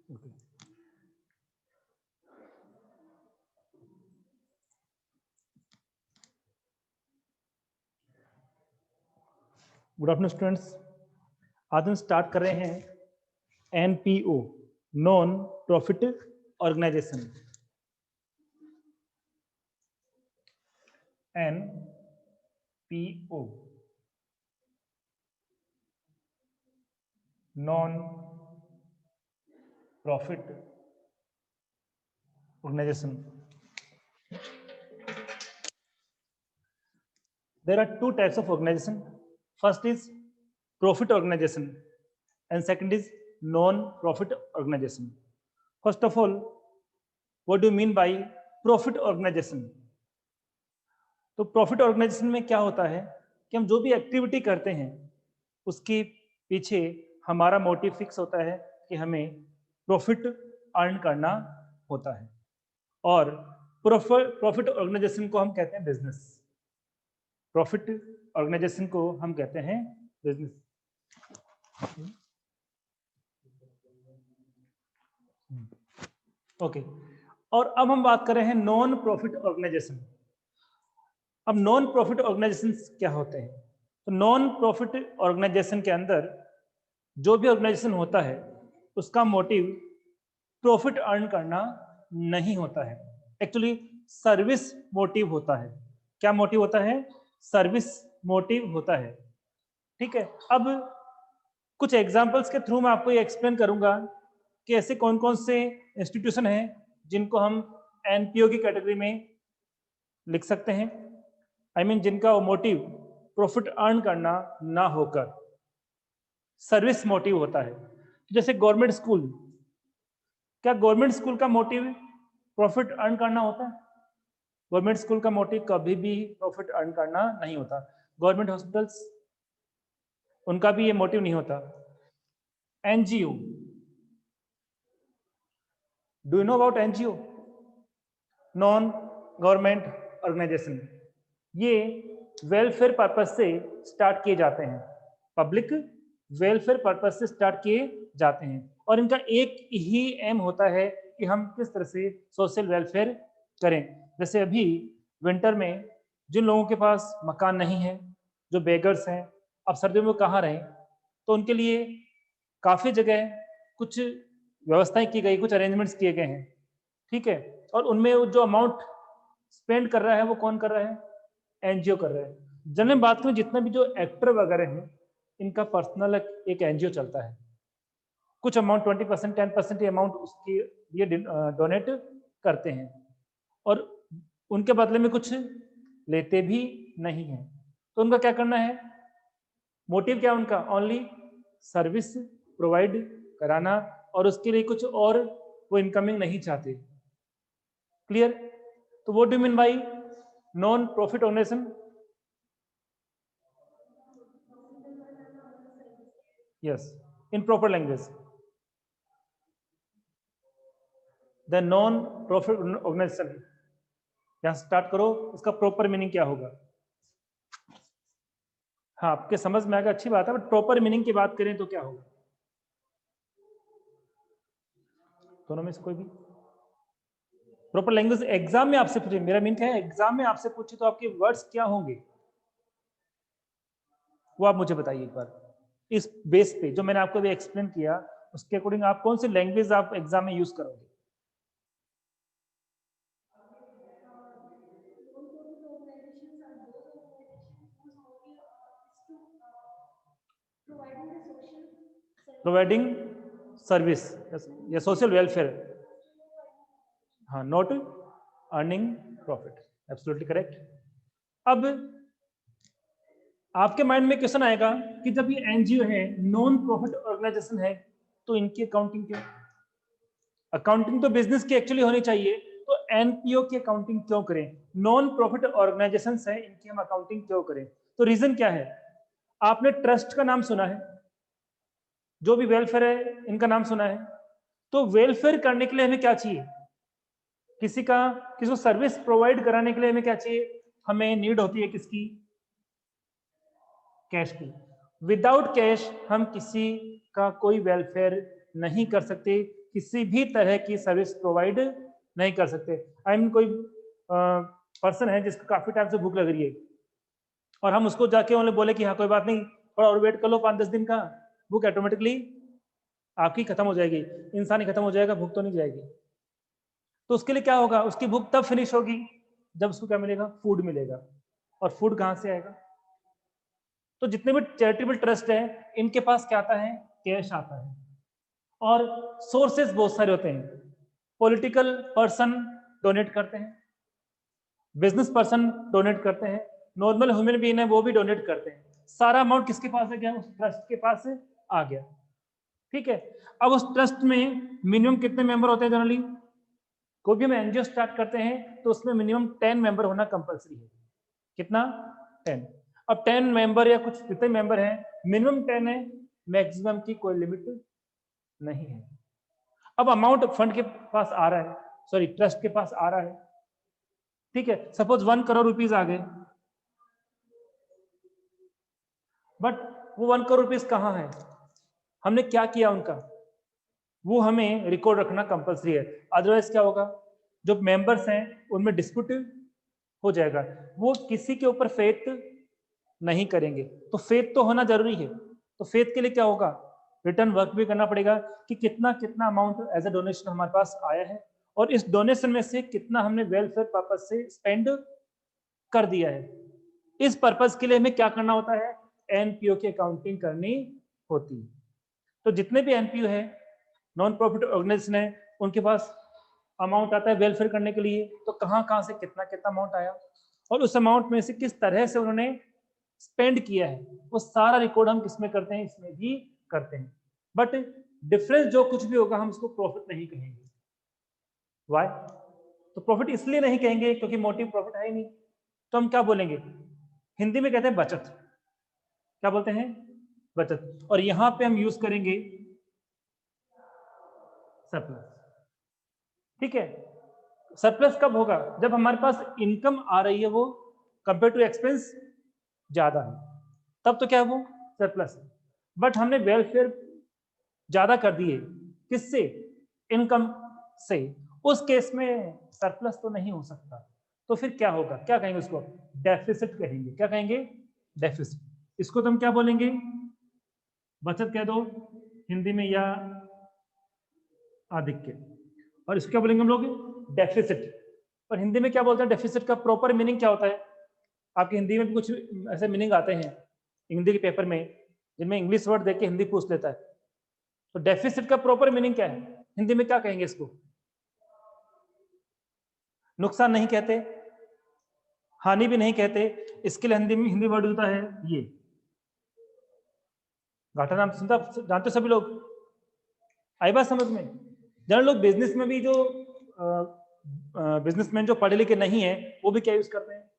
Good afternoon students. आज हम start कर रहे हैं NPO, non profit organisation. NPO, non profit organisation. There are two types of organization. First is profit organization and second is non-profit organization. First of all, what do you mean by profit organization? तो profit organisation में क्या होता है कि हम जो भी activity करते हैं उसके पीछे हमारा मोटिव फिक्स होता है कि हमें प्रॉफिट अर्न करना होता है, और प्रॉफिट ऑर्गेनाइजेशन को हम कहते हैं बिजनेस। प्रॉफिट ऑर्गेनाइजेशन को हम कहते हैं बिजनेस। ओके, और अब हम बात कर रहे हैं नॉन प्रॉफिट ऑर्गेनाइजेशन। अब नॉन प्रॉफिट ऑर्गेनाइजेशन क्या होते हैं? तो नॉन प्रॉफिट ऑर्गेनाइजेशन के अंदर जो भी ऑर्गेनाइजेशन होता है उसका मोटिव प्रॉफिट अर्न करना नहीं होता है, एक्चुअली सर्विस मोटिव होता है। क्या मोटिव होता है? सर्विस मोटिव होता है। ठीक है, अब कुछ एग्जांपल्स के थ्रू मैं आपको ये एक्सप्लेन करूंगा कि ऐसे कौन कौन से इंस्टीट्यूशन हैं जिनको हम एनपीओ की कैटेगरी में लिख सकते हैं। आई मीन जिनका मोटिव प्रॉफिट अर्न करना ना होकर सर्विस मोटिव होता है। जैसे गवर्नमेंट स्कूल, क्या गवर्नमेंट स्कूल का मोटिव प्रॉफिट अर्न करना होता है? गवर्नमेंट स्कूल का मोटिव कभी भी प्रॉफिट अर्न करना नहीं होता। गवर्नमेंट हॉस्पिटल्स, उनका भी ये मोटिव नहीं होता। NGO, do you know about NGO? Non government organisation. ये वेलफेयर पर्पस से स्टार्ट किए जाते हैं, पब्लिक वेलफेयर पर्पस से स्टार्ट किए जाते हैं, और इनका एक ही एम होता है कि हम किस तरह से सोशल वेलफेयर करें। जैसे अभी विंटर में जिन लोगों के पास मकान नहीं है, जो बेगर्स हैं, अब सर्दियों में कहाँ रहें, तो उनके लिए काफ़ी जगह कुछ व्यवस्थाएं की गई, कुछ अरेंजमेंट्स किए गए हैं। ठीक है, और उनमें जो अमाउंट स्पेंड कर रहा है वो कौन कर रहा है? एनजीओ कर रहा है। जनरल बात करें, जितने भी जो एक्टर वगैरह हैं इनका पर्सनल एक एनजीओ चलता है। कुछ अमाउंट 20%, 10% अमाउंट उसके लिए डोनेट करते हैं, और उनके बदले में कुछ लेते भी नहीं है। तो उनका क्या करना है? मोटिव क्या उनका? ओनली सर्विस प्रोवाइड कराना, और उसके लिए कुछ और वो इनकमिंग नहीं चाहते। क्लियर? तो what do mean by non profit organisation? Yes, in proper language, the non profit organisation. यहां स्टार्ट करो, इसका प्रॉपर मीनिंग क्या होगा? हाँ, आपके समझ में आएगा, अच्छी बात है, बट प्रॉपर मीनिंग की बात करें तो क्या होगा? दोनों में से कोई भी प्रॉपर लैंग्वेज एग्जाम में आपसे पूछे, मेरा मीन क्या है, एग्जाम में आपसे पूछे तो आपके वर्ड्स क्या होंगे वो आप मुझे बताइए एक बार। इस बेस पे जो मैंने आपको अभी एक्सप्लेन किया उसके अकॉर्डिंग आप कौन सी लैंग्वेज आप एग्जाम में यूज करोगे? प्रोवाइडिंग सर्विस या सोशल वेलफेयर। हाँ, not earning profit, absolutely correct. अब आपके माइंड में क्वेश्चन आएगा कि जब ये एनजीओ है, नॉन प्रॉफिट ऑर्गेनाइजेशन है, तो इनकी अकाउंटिंग क्यों? अकाउंटिंग तो बिजनेस की एक्चुअली होनी चाहिए, तो एनपीओ की अकाउंटिंग क्यों करें? नॉन प्रॉफिट ऑर्गेनाइजेशन है, इनकी हम अकाउंटिंग क्यों करें? तो रीजन क्या है? आपने ट्रस्ट का नाम सुना है, जो भी वेलफेयर है इनका नाम सुना है। तो वेलफेयर करने के लिए हमें क्या चाहिए? किसी को सर्विस प्रोवाइड कराने के लिए हमें क्या चाहिए? हमें नीड होती है किसकी? कैश की। विदाउट कैश हम किसी का कोई वेलफेयर नहीं कर सकते, किसी भी तरह की सर्विस प्रोवाइड नहीं कर सकते। आई मीन कोई पर्सन है जिसको काफी टाइम से भूख लग रही है और हम उसको जाके उन्हें बोले कि हाँ कोई बात नहीं, थोड़ा और वेट कर लो 5-10 दिन का, भूख ऑटोमेटिकली आपकी खत्म हो जाएगी, इंसान ही खत्म हो जाएगा, भूख तो नहीं जाएगी। तो उसके लिए क्या होगा, उसकी भूख तब फिनिश होगी जब उसको क्या मिलेगा, फूड मिलेगा। और फूड कहाँ से आएगा? तो जितने भी चैरिटेबल ट्रस्ट है इनके पास क्या आता है, कैश आता है। और सोर्सेस बहुत सारे होते हैं। पॉलिटिकल पर्सन डोनेट करते हैं, बिजनेस पर्सन डोनेट करते हैं, नॉर्मल ह्यूमन बीइंग है वो भी डोनेट करते हैं। सारा अमाउंट किसके पास है, क्या उस ट्रस्ट के पास आ गया। ठीक है, अब उस ट्रस्ट में मिनिमम कितने मेंबर होते हैं जनरली? कोई भी हम एनजीओ स्टार्ट करते हैं तो उसमें मिनिमम 10 मेंबर होना कंपलसरी है। कितना? 10। अब 10 मेंबर या कुछ कितने मेंबर हैं, मिनिमम 10 है, मैक्सिमम की कोई लिमिट नहीं है। अब अमाउंट फंड के पास आ रहा है, सॉरी ट्रस्ट के पास आ रहा है, ठीक है, सपोज 1 करोड़ रुपीज आ गए, बट वो 1 करोड़ रुपीज कहाँ है, हमने क्या किया उनका, वो हमें रिकॉर्ड रखना कंपलसरी है। अदरवाइज क्या होगा, जो मेंबर्स हैं उनमें डिस्प्यूट हो जाएगा, वो किसी के ऊपर फेथ नहीं करेंगे। तो फेथ तो होना जरूरी है। तो फेथ के लिए क्या होगा, रिटर्न वर्क भी करना पड़ेगा कि कितना कितना अमाउंट एज ए डोनेशन हमारे पास आया है और इस डोनेशन में से कितना हमने वेलफेयर पर्पज से स्पेंड कर दिया है। इस पर्पज के लिए हमें क्या करना होता है, एनपीओ की अकाउंटिंग करनी होती है। तो जितने भी एनपीओ है, नॉन प्रॉफिट ऑर्गेनाइजेशन है, उनके पास अमाउंट आता है वेलफेयर करने के लिए, तो कहाँ कहाँ से कितना कितना अमाउंट आया और उस अमाउंट में से किस तरह से उन्होंने स्पेंड किया है, वो सारा रिकॉर्ड हम किसमें करते हैं, इसमें भी करते हैं। बट डिफरेंस जो कुछ भी होगा हम इसको प्रॉफिट नहीं कहेंगे। वाई? तो प्रॉफिट इसलिए नहीं कहेंगे क्योंकि मोटिव प्रॉफिट है ही नहीं। तो हम क्या बोलेंगे, हिंदी में कहते हैं बचत। क्या बोलते हैं, बचत। और यहां पे हम यूज करेंगे सरप्लस। ठीक है, सरप्लस कब होगा, जब हमारे पास इनकम आ रही है वो कंपेयर टू एक्सपेंस ज्यादा है, तब तो क्या है वो सरप्लस है। बट हमने वेलफेयर ज्यादा कर दिए, किससे, इनकम से, उस केस में सरप्लस तो नहीं हो सकता। तो फिर क्या होगा, क्या कहेंगे उसको, डेफिसिट कहेंगे। क्या कहेंगे, डेफिसिट। इसको तो हम क्या बोलेंगे, बचत कह दो हिंदी में या आधिक्य, और इसको क्या बोलेंगे हम लोग, डेफिसिट। और हिंदी में क्या बोलते हैं, डेफिसिट का प्रॉपर मीनिंग क्या होता है? आपकी हिंदी में भी कुछ ऐसे मीनिंग आते हैं हिंदी के पेपर में जिनमें इंग्लिश वर्ड देख के हिंदी पूछ लेता है। तो डेफिसिट का प्रॉपर मीनिंग क्या है, हिंदी में क्या कहेंगे इसको? नुकसान नहीं कहते, हानि भी नहीं कहते, इसके लिए हिंदी में हिंदी वर्ड होता है ये घाटा। नाम सुनता जानते सभी लोग, आई बात समझ में? जनरल लोग बिजनेस में भी जो बिजनेसमैन जो पढ़े लिखे नहीं है वो भी क्या यूज करते हैं,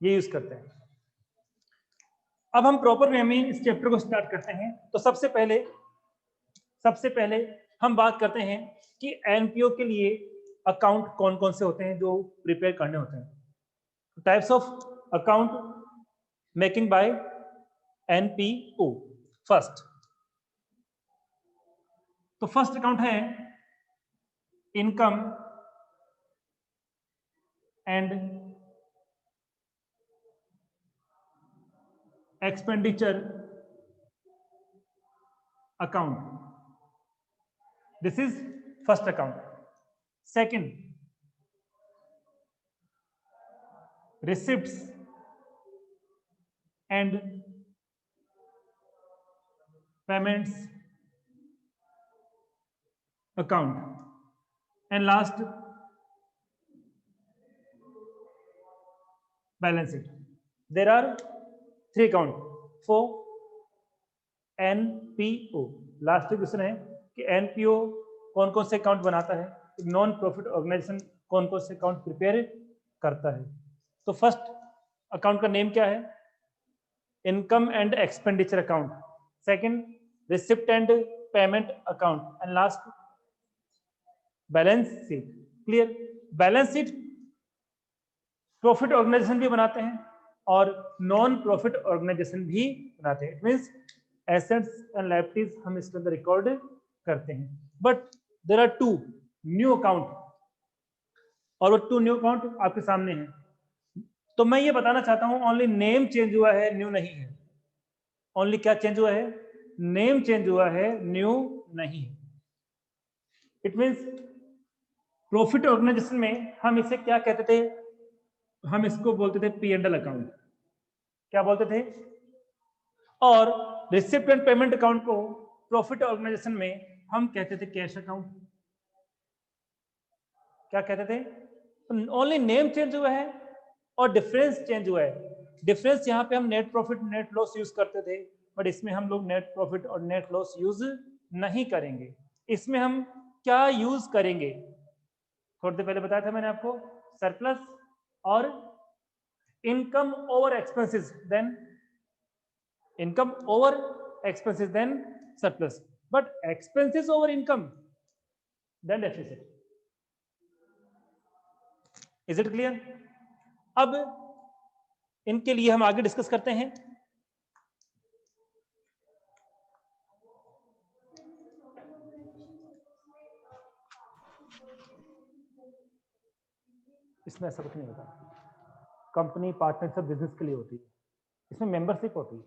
ये यूज करते हैं। अब हम प्रॉपर वे में इस चैप्टर को स्टार्ट करते हैं। तो सबसे पहले हम बात करते हैं कि एनपीओ के लिए अकाउंट कौन कौन से होते हैं जो प्रिपेयर करने होते हैं। Types of account making by NPO. First account है income and expenditure account. This is first account. Second, receipts and payments account, and last balance sheet. There are 3 account for NPO. Last question है कि NPO कौन कौन से account बनाता है, non profit organisation कौन कौन से अकाउंट प्रिपेयर करता है। तो फर्स्ट अकाउंट का नेम क्या है, income and expenditure account. Second, receipt and payment account, and last balance sheet. Clear? Balance sheet profit organisation भी बनाते हैं और नॉन प्रॉफिट ऑर्गेनाइजेशन भी बनाते हैं। It means assets and liabilities हम इसके अंदर रिकॉर्ड करते हैं। But there are 2 new account, और वो 2 न्यू अकाउंट आपके सामने हैं। तो मैं ये बताना चाहता हूं ओनली नेम चेंज हुआ है, न्यू नहीं है। ओनली क्या चेंज हुआ है? नेम चेंज हुआ है, न्यू नहीं। इट मीन्स प्रॉफिट ऑर्गेनाइजेशन में हम इसे क्या कहते थे? हम इसको बोलते थे P&L अकाउंट। क्या बोलते थे? और रिसिप्ट एंड पेमेंट अकाउंट को प्रॉफिट ऑर्गेनाइजेशन में हम कहते थे कैश अकाउंट। क्या कहते थे? ओनली नेम चेंज हुआ है और डिफरेंस चेंज हुआ है। डिफरेंस यहाँ पे हम net profit net loss use करते थे, बट इसमें हम लोग नेट प्रॉफिट और नेट लॉस यूज नहीं करेंगे। इसमें हम क्या यूज करेंगे? थोड़ी देर पहले बताया था मैंने आपको, सरप्लस और income over expenses, then income over expenses, then surplus, but expenses over income then deficit. Is it clear? अब इनके लिए हम आगे डिस्कस करते हैं। इसमें ऐसा कुछ नहीं होता। कंपनी पार्टनरशिप बिजनेस के लिए होती है, इसमें मेंबरशिप होती है।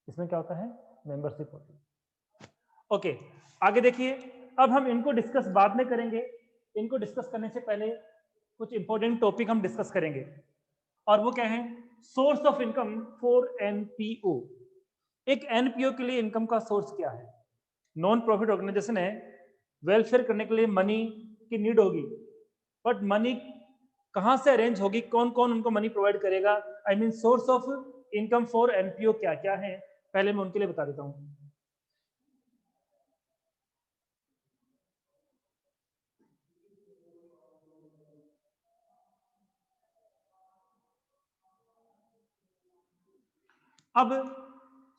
इसमें क्या होता है? मेंबरशिप होती है। ओके, आगे देखिए। अब हम इनको डिस्कस बाद में करेंगे। इनको डिस्कस करने से पहले कुछ इंपॉर्टेंट टॉपिक हम डिस्कस करेंगे, और वो क्या है? Source of income for NPO. एक एनपीओ के लिए इनकम का सोर्स क्या है? नॉन प्रॉफिट ऑर्गेनाइजेशन है, वेलफेयर करने के लिए मनी की नीड होगी, बट मनी कहां से अरेंज होगी? कौन कौन उनको मनी प्रोवाइड करेगा? I mean source of income for NPO क्या क्या है, पहले मैं उनके लिए बता देता हूं। अब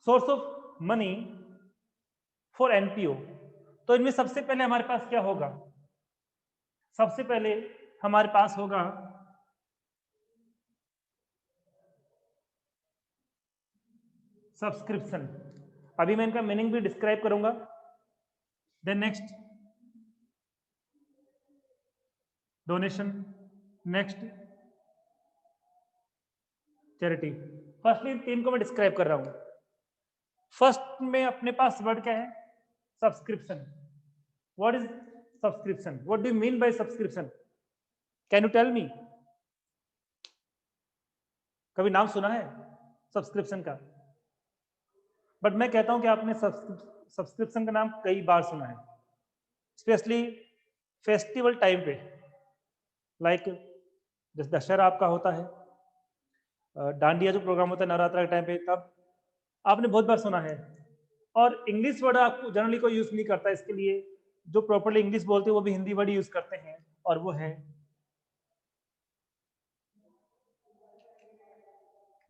source of money for NPO, तो इनमें सबसे पहले हमारे पास क्या होगा? सबसे पहले हमारे पास होगा सब्सक्रिप्शन। अभी मैं इनका मीनिंग भी डिस्क्राइब करूंगा। Then next donation, next charity. Firstly इन तीन को मैं डिस्क्राइब कर रहा हूं। फर्स्ट में अपने पास वर्ड क्या है? Subscription. What is subscription? What do you mean by subscription? Can you tell me? कभी नाम सुना है सब्सक्रिप्शन का? बट मैं कहता हूं कि आपने सब्सक्रिप्शन का नाम कई बार सुना है, स्पेशली फेस्टिवल टाइम पे, लाइक जैसे दशहरा आपका होता है, डांडिया जो प्रोग्राम होता है नवरात्रा के टाइम पे, तब आपने बहुत बार सुना है। और इंग्लिश वर्ड आपको जनरली कोई यूज नहीं करता इसके लिए, जो प्रॉपरली इंग्लिश बोलते हैं वो भी हिंदी वर्ड यूज करते हैं, और वो है,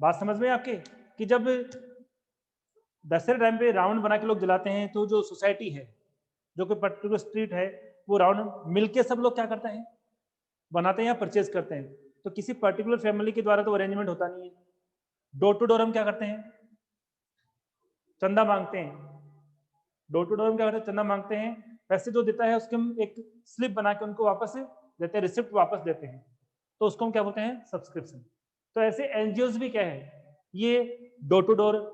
बात समझ में आपके, कि जब दशहरे टाइम पे रावण बना के लोग जलाते हैं, तो जो सोसाइटी है, जो कोई पर्टिकुलर स्ट्रीट है, वो रावण मिलके सब लोग क्या करते हैं? बनाते हैं या परचेज करते हैं। तो किसी पर्टिकुलर फैमिली के द्वारा तो अरेंजमेंट होता नहीं है, डोर टू डोर हम क्या करते हैं? चंदा मांगते हैं। डोर टू डोर हम क्या करते हैं? चंदा मांगते हैं। पैसे जो देता है उसके हम एक स्लिप बना के उनको वापस देते हैं, रिसिप्ट वापस देते हैं, तो उसको हम क्या बोलते हैं? सब्सक्रिप्शन। तो ऐसे एनजीओ भी क्या है? ये डोर टू डोर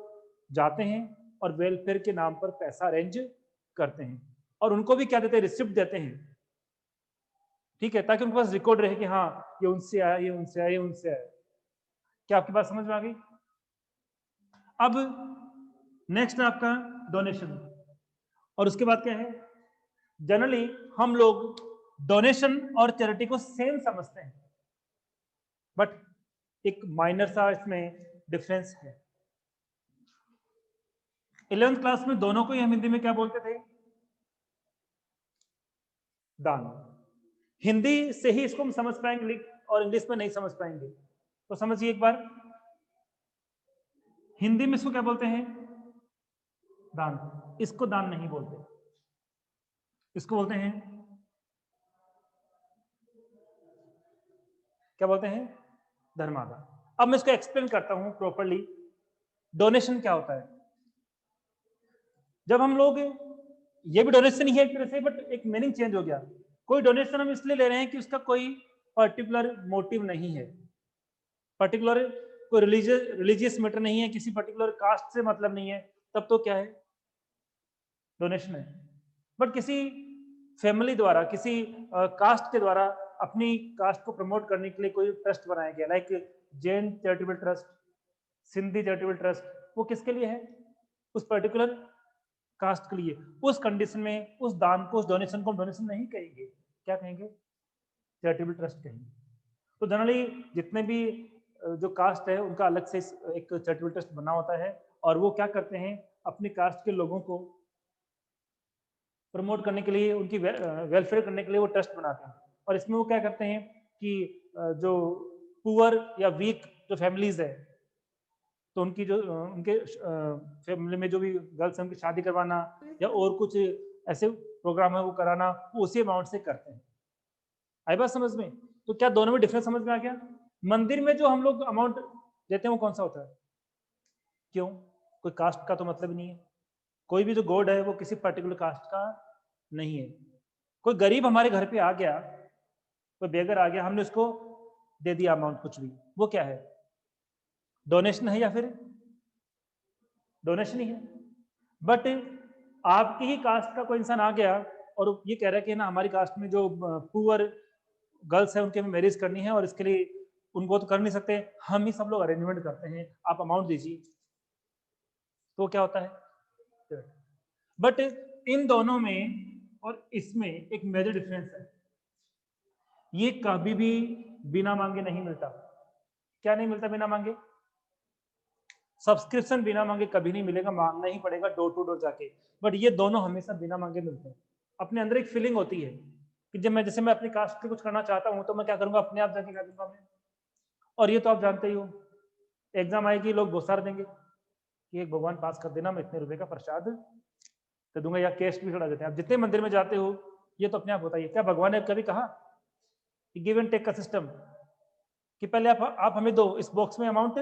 जाते हैं और वेलफेयर के नाम पर पैसा अरेंज करते हैं, और उनको भी क्या देते हैं? रिसिप्ट देते हैं। ठीक है, ताकि उनके पास रिकॉर्ड रहे कि हाँ ये उनसे आया, ये उनसे आया, ये उनसे आया। क्या आपकी बात समझ में आ गई? अब नेक्स्ट है आपका डोनेशन, और उसके बाद क्या है? जनरली हम लोग डोनेशन और चैरिटी को सेम समझते हैं, बट एक माइनर सा इसमें डिफरेंस है। 11th क्लास में दोनों को ही हम हिंदी में क्या बोलते थे? दान। हिंदी से ही इसको हम समझ पाएंगे और इंग्लिश में नहीं समझ पाएंगे, तो समझिए एक बार। हिंदी में इसको क्या बोलते हैं? दान। इसको दान नहीं बोलते, इसको बोलते हैं, क्या बोलते हैं? धर्मादान। अब मैं इसको एक्सप्लेन करता हूं प्रॉपर्ली। डोनेशन क्या होता है? जब हम लोग ये भी डोनेशन ही है एक तरह से, बट एक मीनिंग चेंज हो गया। कोई डोनेशन हम इसलिए ले रहे हैं कि उसका कोई पर्टिकुलर मोटिव नहीं है, पर्टिकुलर कोई रिलीजियस मैटर नहीं है, किसी पर्टिकुलर कास्ट से मतलब नहीं है, तब तो क्या है, डोनेशन है। बट किसी फैमिली द्वारा, किसी कास्ट के द्वारा अपनी कास्ट को प्रमोट करने के लिए कोई ट्रस्ट बनाया गया, like Jain charitable trust, Sindhi charitable trust, वो किसके लिए है, उस पर्टिकुलर कास्ट के लिए। उस कंडीशन में उस दान को, उस डोनेशन को डोनेशन नहीं कहेंगे, क्या कहेंगे, चैरिटेबल ट्रस्ट कहेंगे। तो जनरली जितने भी जो कास्ट है उनका अलग से एक चैरिटेबल ट्रस्ट बना होता है, और वो क्या करते हैं, अपनी कास्ट के लोगों को प्रमोट करने के लिए, उनकी वेलफेयर करने के लिए वो ट्रस्ट बनाते हैं। और इसमें वो क्या करते हैं कि जो पुअर या वीक जो फैमिलीज है, तो उनकी जो उनके फैमिली में जो भी गर्ल्स हैं उनकी शादी करवाना या और कुछ ऐसे प्रोग्राम है वो कराना, वो उसी अमाउंट से करते हैं। आई बात समझ में? तो क्या दोनों में डिफरेंस समझ में आ गया? मंदिर में जो हम लोग अमाउंट देते हैं वो कौन सा होता है? क्यों? कोई कास्ट का तो मतलब ही नहीं है। कोई भी जो गॉड है वो किसी पर्टिकुलर कास्ट का नहीं है। कोई गरीब हमारे घर पे आ गया, कोई बेगर आ गया, हमने उसको दे दिया अमाउंट कुछ भी, वो क्या है, डोनेशन है या फिर डोनेशन ही है। बट आपकी ही कास्ट का कोई इंसान आ गया और ये कह रहा है कि ना हमारी कास्ट में जो पुअर गर्ल्स है उनके में मैरिज करनी है और इसके लिए उनको तो कर नहीं सकते, हम ही सब लोग अरेंजमेंट करते हैं, आप अमाउंट दीजिए, तो क्या होता है। बट इन दोनों में और इसमें एक मेजर डिफरेंस है, ये कभी भी बिना मांगे नहीं मिलता। क्या नहीं मिलता बिना मांगे? सब्सक्रिप्शन बिना मांगे कभी नहीं मिलेगा, मांगना ही पड़ेगा डोर टू डोर जाके। बट ये दोनों हमेशा बिना मांगे मिलते हैं। अपने अंदर एक फीलिंग होती है कि जब मैं, जैसे मैं अपनी कास्ट के कुछ करना चाहता हूँ तो मैं क्या करूंगा, अपने आप जाके कर दूंगा मैं। और ये तो आप जानते ही हो, एग्जाम आएगी लोग बहुत सारे देंगे कि एक भगवान पास कर देना, मैं इतने रुपए का प्रसाद दे दूंगा, या कैश भी चढ़ा देते हैं। आप जितने मंदिर में जाते हो ये तो अपने आप होता ही है। क्या भगवान ने कभी कहा कि गिव एंड टेक का सिस्टम, कि पहले आप हमें दो, इस बॉक्स में अमाउंट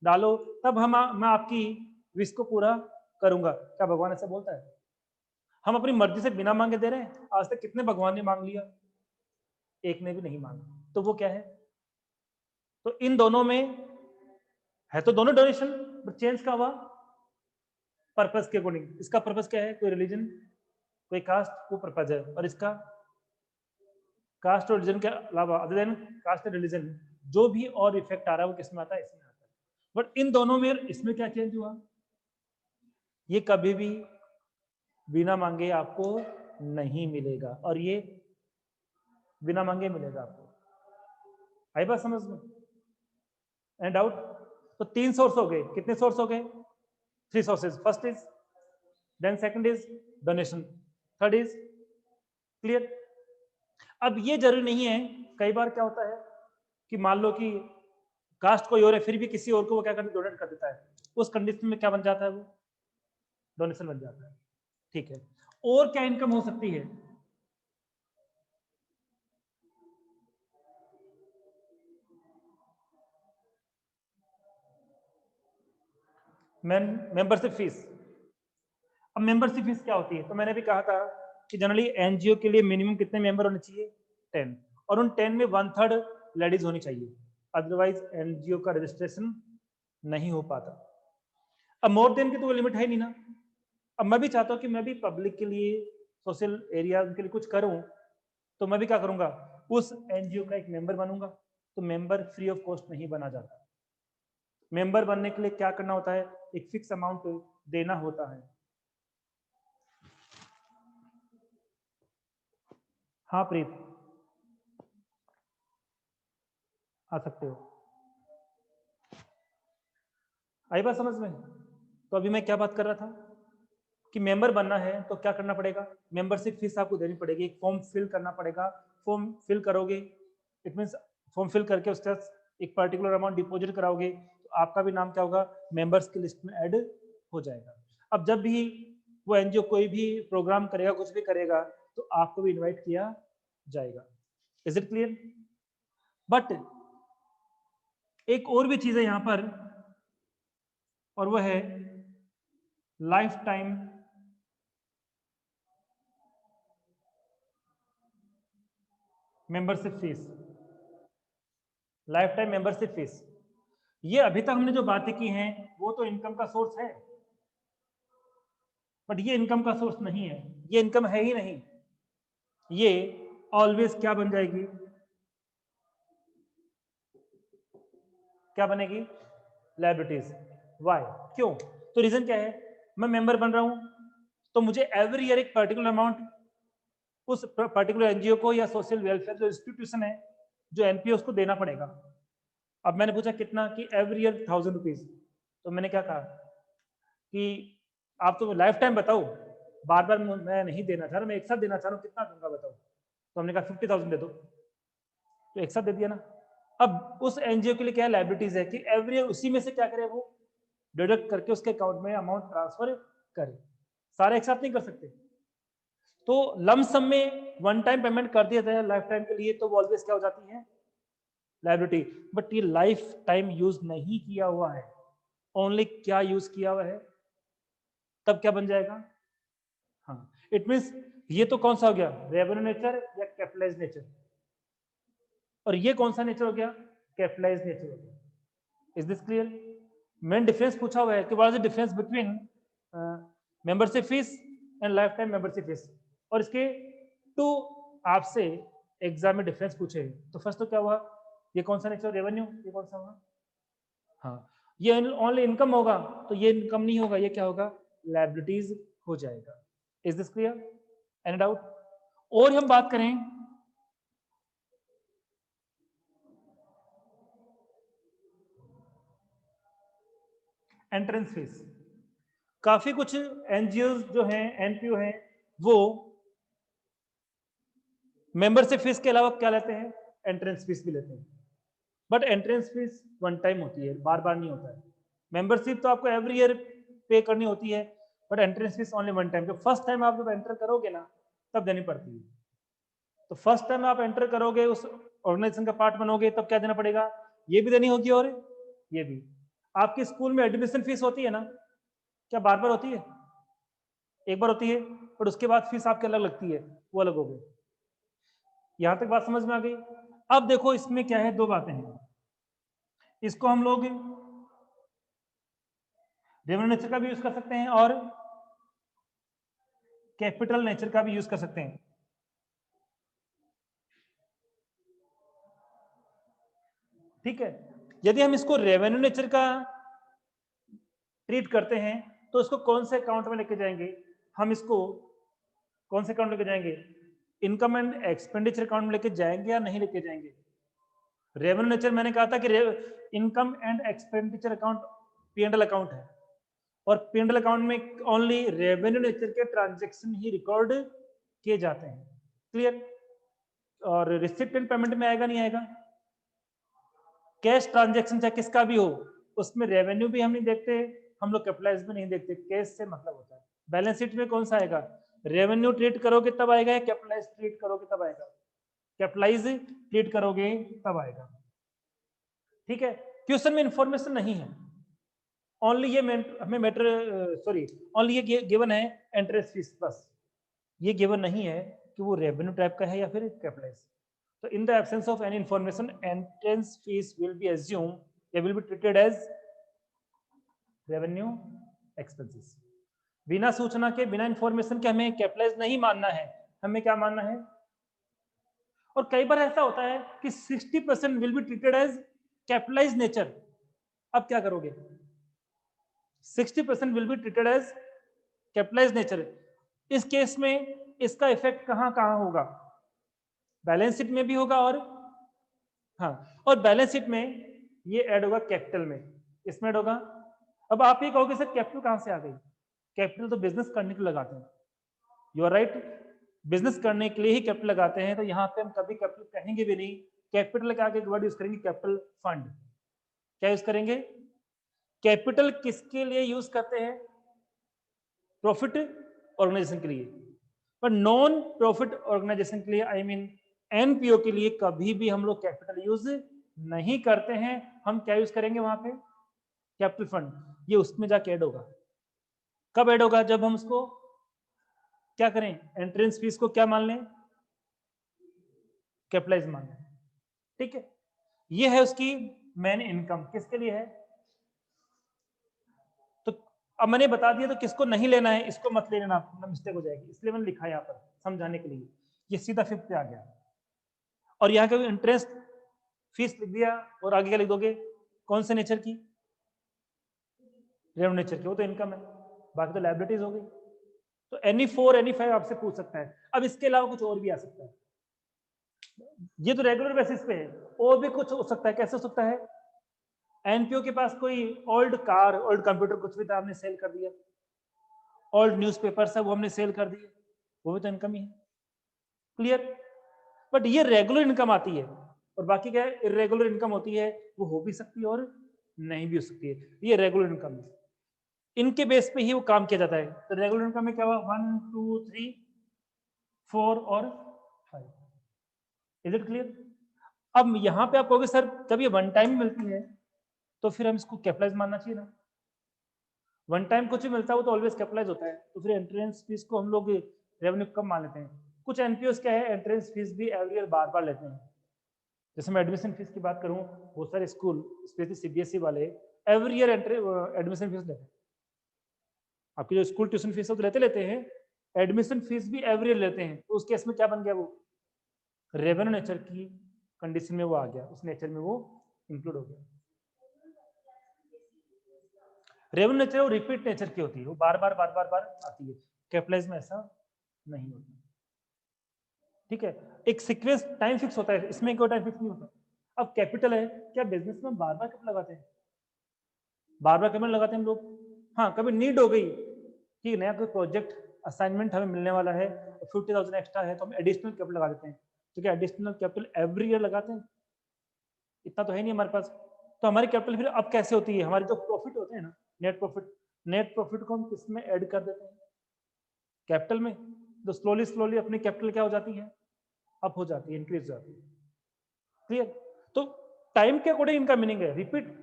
डालो, तब मैं आपकी विश को पूरा करूंगा? क्या भगवान ऐसा बोलता है? हम अपनी मर्जी से बिना मांगे दे रहे हैं। आज तक कितने भगवान ने मांग लिया, एक ने भी नहीं मांगा। तो वो क्या है? तो इन दोनों में है तो दोनों डोनेशन, बट चेंज का हुआ पर्पस के अकॉर्डिंग। इसका पर्पस क्या है, कोई रिलीजन, कोई कास्ट, वो पर्पज है। और इसका कास्ट और रिलीजन के अलावा, अदर देन कास्ट और रिलीजन, जो भी और इफेक्ट आ रहा है वो किसमें आता है, इसमें आता है। बट इन दोनों में इसमें क्या चेंज हुआ, ये कभी भी बिना मांगे आपको नहीं मिलेगा, और ये बिना मांगे मिलेगा आपको। आई बात समझ में? And doubt? तो 3 सोर्स हो गए, कितने सोर्स हो गए, 3 sources. First is, then second is donation, third is, clear? अब ये जरूरी नहीं है, कई बार क्या होता है कि मान लो कि कास्ट कोई और है, फिर भी किसी और को वो क्या करता है, डोनेट कर देता है। उस कंडीशन में क्या बन जाता है, वो डोनेशन बन जाता है। ठीक है, और क्या इनकम हो सकती है? Membership fees. अब मेंबरशिप फीस क्या होती है? तो मैंने भी कहा था कि जनरली एनजीओ के लिए मिनिमम कितने मेंबर होने चाहिए, 10, और उन 10 में 1/3 लेडीज होनी चाहिए, अदरवाइज एनजीओ का रजिस्ट्रेशन नहीं हो पाता। अब मोर देन की तो वो लिमिट है नहीं ना। अब मैं भी चाहता हूँ कि मैं भी पब्लिक के लिए, सोशल एरिया के लिए कुछ करूँ, तो मैं भी क्या करूंगा, उस एनजीओ का एक मेंबर बनूंगा। तो मेंबर फ्री ऑफ कॉस्ट नहीं बना जाता। मेंबर बनने के लिए क्या करना होता है, एक फिक्स अमाउंट देना होता है। हाँ प्रीत, आ सकते हो। आई बात समझ में? तो अभी मैं क्या बात कर रहा था कि मेंबर बनना है तो क्या करना पड़ेगा, मेंबरशिप फीस आपको देनी पड़ेगी, एक फॉर्म फिल करना पड़ेगा। फॉर्म फिल करोगे, इट मीन्स फॉर्म फिल करके उसका एक पर्टिकुलर अमाउंट डिपॉजिट कराओगे, तो आपका भी नाम क्या होगा, मेंबर्स की लिस्ट में ऐड हो जाएगा। अब जब भी वो एनजीओ कोई भी प्रोग्राम करेगा, कुछ भी करेगा, तो आपको भी इन्वाइट किया जाएगा। Is it clear? बट एक और भी चीज है यहाँ पर, और वह है life time membership fees, life time membership fees, ये अभी तक हमने जो बातें की हैं वो तो इनकम का सोर्स है, बट ये इनकम का सोर्स नहीं है, ये इनकम है ही नहीं, ये ऑलवेज क्या बन जाएगी, क्या बनेगी, लायबिलिटीज। वाई, क्यों? तो रीजन क्या है, मैं मेंबर बन रहा हूं तो मुझे एवरी ईयर एक पर्टिकुलर अमाउंट उस पर्टिकुलर एनजीओ को या सोशल वेलफेयर जो इंस्टीट्यूशन है, जो एनपीओ, उसको देना पड़ेगा। अब मैंने पूछा कितना, कि एवरी ईयर 1000 रुपीज। तो मैंने क्या कहा कि आप तो लाइफ टाइम बताओ, बार बार मैं नहीं देना चाह रहा, मैं एक साथ देना चाह रहा हूँ, कितना दूंगा बताओ। तो हमने कहा 50,000 दे दो, तो एक साथ दे दिया ना। अब उस एनजीओ के लिए क्या लायबिलिटीज है कि एवरी ईयर उसी में से क्या करे, वो डिडक्ट करके उसके अकाउंट में अमाउंट ट्रांसफर करे, सारे एक साथ नहीं कर सकते। तो लम सम में वन टाइम पेमेंट कर दिया जाए लाइफ टाइम के लिए, तो वो ऑलवेज क्या हो जाती है, लायबिलिटी। बट ये लाइफ टाइम यूज नहीं किया हुआ है, ओनली क्या यूज किया हुआ है, तब क्या बन जाएगा, हाँ, इट मीन्स ये तो कौन सा हो गया, रेवेन्यू नेचर या कैपिटलाइज नेचर, और ये कौन सा नेचर हो गया, कैपिटलाइज नेचर हो गया। Is this clear? Main difference पूछा हुआ है कि what is the difference between membership fees and life time membership fees, और इसके टू आपसे एग्जाम में डिफरेंस पूछे। तो फर्स्ट तो क्या हुआ, ये कौन सा नेचर, रेवेन्यू, ये कौन सा हुआ, हाँ, ये ओनली इनकम होगा, तो ये इनकम नहीं होगा, ये क्या होगा, लायबिलिटीज हो जाएगा। Is this clear? Any doubt? और हम बात करें एंट्रेंस फीस, काफी कुछ एनजीओ जो हैं, एनपीओ हैं, वो मेंबरशिप फीस के अलावा क्या लेते हैं, एंट्रेंस फीस भी लेते हैं। But entrance fees one time होती है, बार बार नहीं होता है। मेंबरशिप तो आपको एवरी ईयर पे करनी होती है, but entrance fees only one time. जब फर्स्ट टाइम आप जब एंटर करोगे ना, तब देनी पड़ती है। तो फर्स्ट टाइम आप एंटर करोगे, उस ऑर्गेनाइजेशन का पार्ट बनोगे, तब क्या देना पड़ेगा, ये भी देनी होगी, और ये भी। आपके स्कूल में एडमिशन फीस होती है ना, क्या बार बार होती है, एक बार होती है, पर उसके बाद फीस आपकी अलग लगती है, वो अलग हो गई। यहां तक बात समझ में आ गई? अब देखो इसमें क्या है, दो बातें हैं, इसको हम लोग रेवेन्यू नेचर का भी यूज कर सकते हैं और कैपिटल नेचर का भी यूज कर सकते हैं। ठीक है, यदि हम इसको रेवेन्यू नेचर का ट्रीट करते हैं, तो इसको कौन से अकाउंट में लेके जाएंगे, हम इसको कौन से अकाउंट लेके जाएंगे, इनकम एंड एक्सपेंडिचर अकाउंट में लेके जाएंगे या नहीं लेके जाएंगे। रेवेन्यू नेचर मैंने कहा था कि income and expenditure account P and L account है, और पी&एल अकाउंट में ओनली रेवेन्यू नेचर के ट्रांजेक्शन ही रिकॉर्ड किए जाते हैं। क्लियर? और रिसिप्ट एंड पेमेंट में आएगा नहीं आएगा, कैश ट्रांजेक्शन चाहे किसका भी हो, उसमें रेवेन्यू भी हम नहीं देखते, हम लोग कैपिटलाइज भी नहीं देखते, कैश से मतलब होता है। बैलेंस शीट में कौन सा आएगा, रेवेन्यू ट्रीट करोगे तब आएगा, या कैपिटलाइज ट्रीट करोगे तब आएगा, कैपिटलाइज ट्रीट करोगे तब आएगा। ठीक है, क्वेश्चन में इंफॉर्मेशन नहीं है, ओनली ये हमें मैटर, सॉरी, ओनली ये गिवन है एंट्रेंस फीस, बस ये गिवन नहीं है कि वो रेवेन्यू टाइप का है या फिर capitalise. So in the absence of any information, entrance fees will be assumed, they will be treated as revenue expenses. बिना सूचना के, बिना इंफॉर्मेशन के हमें कैपिटलाइज नहीं मानना है, हमें क्या मानना है। और कई बार ऐसा होता है कि 60% will be treated as capitalise nature. अब क्या करोगे, 60% will be treated as capitalise nature. इस केस में इसका इफेक्ट कहां कहां होगा, बैलेंस शीट में भी होगा, और हाँ, और बैलेंस शीट में ये ऐड होगा कैपिटल में, इसमें ऐड होगा। अब आप ये कहोगे सर कैपिटल कहां से आ गई, कैपिटल तो बिजनेस करने के लिए लगाते हैं, यू आर राइट, बिजनेस करने के लिए ही कैपिटल लगाते हैं। तो यहाँ पे हम कभी कैपिटल कहेंगे भी नहीं, कैपिटल के आगे एक वर्ड यूज करेंगे, कैपिटल फंड। क्या यूज करेंगे, कैपिटल किसके लिए यूज करते हैं, प्रॉफिट ऑर्गेनाइजेशन के लिए, पर नॉन प्रॉफिट ऑर्गेनाइजेशन के लिए, आई मीन एनपीओ के लिए कभी भी हम लोग कैपिटल यूज नहीं करते हैं। हम क्या यूज करेंगे वहां पे, कैपिटल फंड, ये उसमें जाके ऐड होगा। कब ऐड होगा, जब हम उसको क्या करें, एंट्रेंस फीस को क्या मान लें, कैपिटलाइज मानना है, ठीक है। ये है उसकी मेन इनकम, किसके लिए है? तो अब मैंने बता दिया, तो किसको नहीं लेना है, इसको मत ले लेना, मिस्टेक हो जाएगी, इसलिए मैंने लिखा यहाँ पर समझाने के लिए। ये सीधा 5th पे आ गया, और यहाँ का इंटरेस्ट फीस लिख दिया, और आगे क्या लिख दोगे? कौन से नेचर की? रेवेन्यू नेचर की, वो तो इनकम है, बाकी तो लायबिलिटीज हो गई। तो NE4 NE5 आपसे पूछ सकता है। अब इसके अलावा कुछ और भी आ सकता है, ये तो रेगुलर बेसिस पे है, और भी कुछ हो सकता है। कैसे हो सकता है? एनपीओ के पास कोई ओल्ड कार, ओल्ड कंप्यूटर, कुछ भी था, हमने सेल कर दिया। ओल्ड न्यूज़पेपर सब वो हमने सेल कर दिए, वो भी तो इनकम ही है। क्लियर? बट ये रेगुलर इनकम आती है, और बाकी क्या है? इरेगुलर इनकम होती है, वो हो भी सकती है और नहीं भी हो सकती है। ये रेगुलर इनकम है, इनके बेस पे ही वो काम किया जाता है। तो रेगुलर इनकम में क्या हुआ? 1 2 3 4 और 5। Is it clear? अब यहाँ पे आप कहोगे सर जब ये वन टाइम मिलती है तो फिर हम इसको कैपिटलाइज मानना चाहिए ना। वन टाइम कुछ भी मिलता है वो तो ऑलवेज कैपिटलाइज होता है, तो फिर एंट्रेंस फीस को हम लोग रेवेन्यू कम मान लेते हैं। कुछ एनपीओस क्या है, एंट्रेंस फीस भी एवरी ईयर बार बार लेते हैं। जैसे मैं एडमिशन फीस की बात करूं, बहुत सारे स्कूल स्पेशली सीबीएसई वाले एवरी ईयर एडमिशन फीस लेते हैं। आपकी जो स्कूल ट्यूशन फीस है तो लेते हैं, एडमिशन फीस भी एवरी ईयर लेते हैं। तो उस केस में क्या बन गया? वो रेवेन्यू नेचर की कंडीशन में वो आ गया, उस नेचर में वो इंक्लूड हो गया। रेवेन्यू नेचर वो रिपीट नेचर की होती है, वो बार बार आती है। कैपिटलाइज में ऐसा नहीं होता, ठीक है। एक सीक्वेंस टाइम फिक्स होता है, इसमें कोई टाइम फिक्स नहीं होता। अब कैपिटल है, क्या बिजनेस में बार बार कैपिटल लगाते हैं? बार बार कैपिटल लगाते हैं हम लोग। हाँ, कभी नीड हो गई कि नया कोई प्रोजेक्ट असाइनमेंट हमें मिलने वाला है, 50,000 एक्स्ट्रा है, तो हम एडिशनल कैपिटल लगा देते हैं। तो क्या एडिशनल कैपिटल एवरी ईयर लगाते हैं? इतना तो है नहीं हमारे पास। तो हमारी कैपिटल फिर अब कैसे होती है? हमारे जो प्रॉफिट होते हैं ना, नेट प्रॉफिट, नेट प्रॉफिट को हम किस में ऐड कर देते हैं? कैपिटल में। तो स्लोली स्लोली अपनी कैपिटल क्या हो जाती है? अप हो जाती है, इंक्रीज हो जाती है। क्लियर? तो टाइम के अकॉर्डिंग इनका मीनिंग है, रिपीट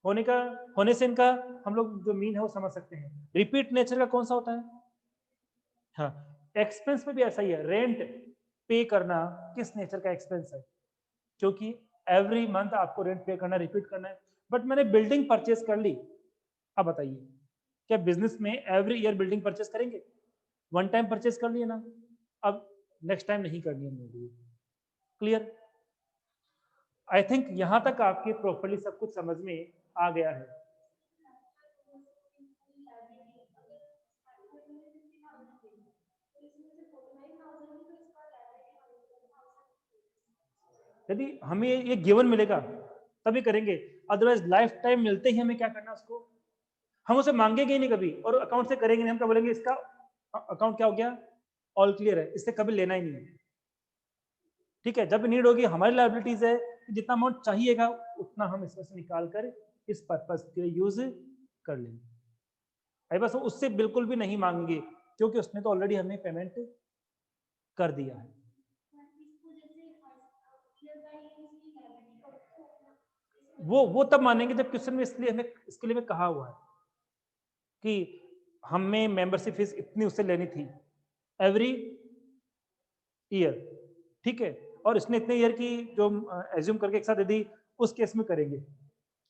होने का, होने से इनका हम लोग जो मीन है वो समझ सकते हैं। रिपीट नेचर का कौन सा होता है? हाँ, एक्सपेंस में भी ऐसा ही है। रेंट पे करना किस नेचर का एक्सपेंस है? क्योंकि एवरी मंथ आपको रेंट पे करना, रिपीट करना है। बट मैंने बिल्डिंग परचेज कर ली, अब बताइए क्या बिजनेस में एवरी ईयर बिल्डिंग परचेज करेंगे? वन टाइम परचेज कर लिए ना, अब नेक्स्ट टाइम नहीं करनी है मुझे। क्लियर? आई थिंक यहां तक आपके प्रॉपर्ली सब कुछ समझ में आ गया है। यदि हमें ये गिवन मिलेगा तभी करेंगे, अदरवाइज लाइफ टाइम मिलते ही हमें क्या करना उसको, हम उसे मांगेंगे ही नहीं कभी, और अकाउंट से करेंगे नहीं। हम क्या बोलेंगे? इसका अकाउंट क्या हो गया? ऑल क्लियर है, इससे कभी लेना ही नहीं है। ठीक है, जब नीड होगी, हमारी लाइबिलिटीज है, जितना अमाउंट चाहिएगा उतना हम इसमें से निकाल कर इस पर्पज के लिए यूज कर लेंगे। अरे बस उससे बिल्कुल भी नहीं मांगेंगे, क्योंकि उसने तो ऑलरेडी हमें पेमेंट कर दिया है। वो तब मानेंगे जब क्वेश्चन में इसलिए हमें इसके लिए कहा हुआ है कि हमें मेंबरशिप फीस इतनी उससे लेनी थी एवरी ईयर, ठीक है, और इसने इतने ईयर की जो एज्यूम करके एक साथ दे दी, उस केस में करेंगे।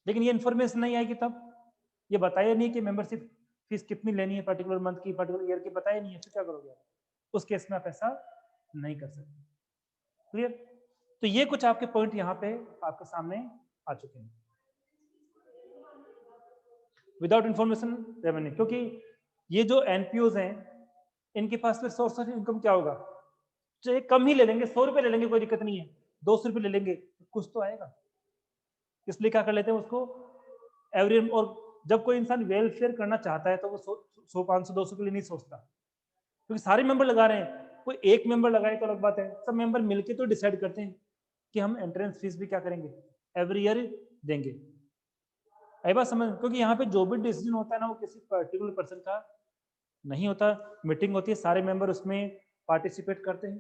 लेकिन ये इन्फॉर्मेशन नहीं आएगी तब, ये बताया नहीं कि मेंबरशिप फीस कितनी लेनी है पर्टिकुलर मंथ की, पर्टिकुलर ईयर की, बताया नहीं है, तो क्या करोगे? उस केस में आप ऐसा नहीं कर सकते। क्लियर? तो ये कुछ आपके पॉइंट यहाँ पे आपके सामने आ चुके हैं। विदाउट इंफॉर्मेशन रेवेन्यू, क्योंकि ये जो एनपीओज हैं इनके पास में सोर्स ऑफ इनकम क्या होगा? चाहे कम ही ले लेंगे, 100 रुपए ले लेंगे, कोई दिक्कत नहीं है, 200 रुपए ले लेंगे, कुछ तो आएगा। इसलिए क्या कर लेते हैं उसको एवरी, और जब कोई इंसान वेलफेयर करना चाहता है तो वो 100 500 200 के लिए नहीं सोचता, क्योंकि सारे मेंबर लगा रहे हैं। कोई एक मेंबर लगाए तो अलग बात है, सब मेंबर मिलके तो डिसाइड करते हैं कि हम एंट्रेंस फीस भी क्या करेंगे? एवरी ईयर देंगे। आई बात समझ? क्योंकि यहाँ पे जो भी डिसीजन होता है ना, वो किसी पर्टिकुलर पर्सन का नहीं होता। मीटिंग होती है, सारे मेंबर उसमें पार्टिसिपेट करते हैं,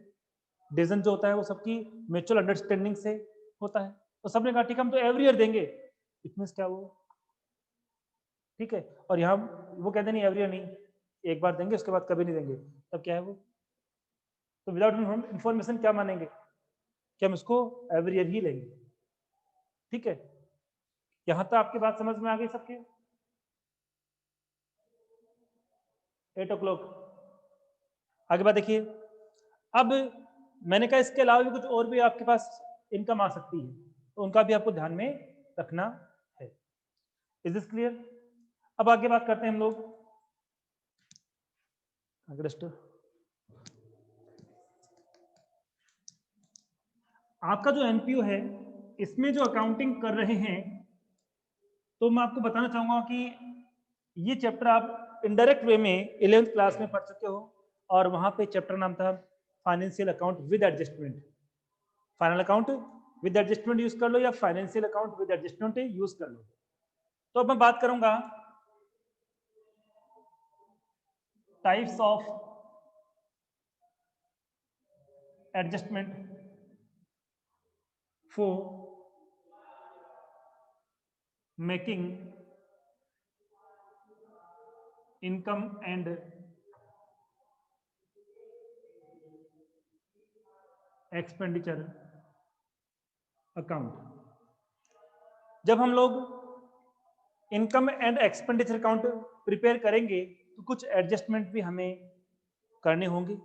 डिसीजन जो होता है वो सबकी म्यूचुअल अंडरस्टैंडिंग से होता है। तो सबने कहा ठीक है हम तो एवरी ईयर देंगे, इट मींस क्या वो, ठीक है। और यहाँ वो कहते नहीं एवरी ईयर नहीं, एक बार देंगे उसके बाद कभी नहीं देंगे, तब क्या है वो? तो विदाउट इंफॉर्मेशन क्या मानेंगे? कि हम इसको एवरी ईयर ही लेंगे। ठीक है, यहां तक आपकी बात समझ में आ गई सबके? 8 o'clock। आगे बात देखिए। अब मैंने कहा इसके अलावा भी कुछ और भी आपके पास इनकम आ सकती है, तो उनका भी आपको ध्यान में रखना है। Is this clear? अब आगे बात करते हैं हम लोग। आपका जो एनपीओ है, इसमें जो अकाउंटिंग कर रहे हैं, तो मैं आपको बताना चाहूंगा कि ये चैप्टर आप इनडायरेक्ट वे में 11th क्लास में पढ़ चुके हो, और वहां पे चैप्टर नाम था financial account with adjustment. Final account with adjustment use कर लो या financial account with adjustment use कर लो। तो अब मैं बात करूंगा types of adjustment for making income and expenditure account. जब हम लोग income and expenditure account prepare करेंगे तो कुछ एडजस्टमेंट भी हमें करने होंगे।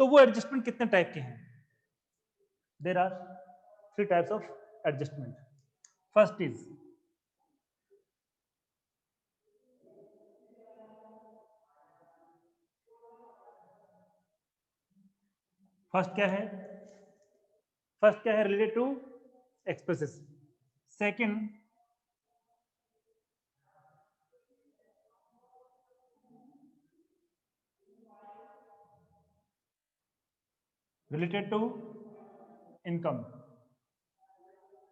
तो वो एडजस्टमेंट कितने टाइप के हैं? There are 3 types of adjustment. First is first क्या है? Related to expenses. Second related to income,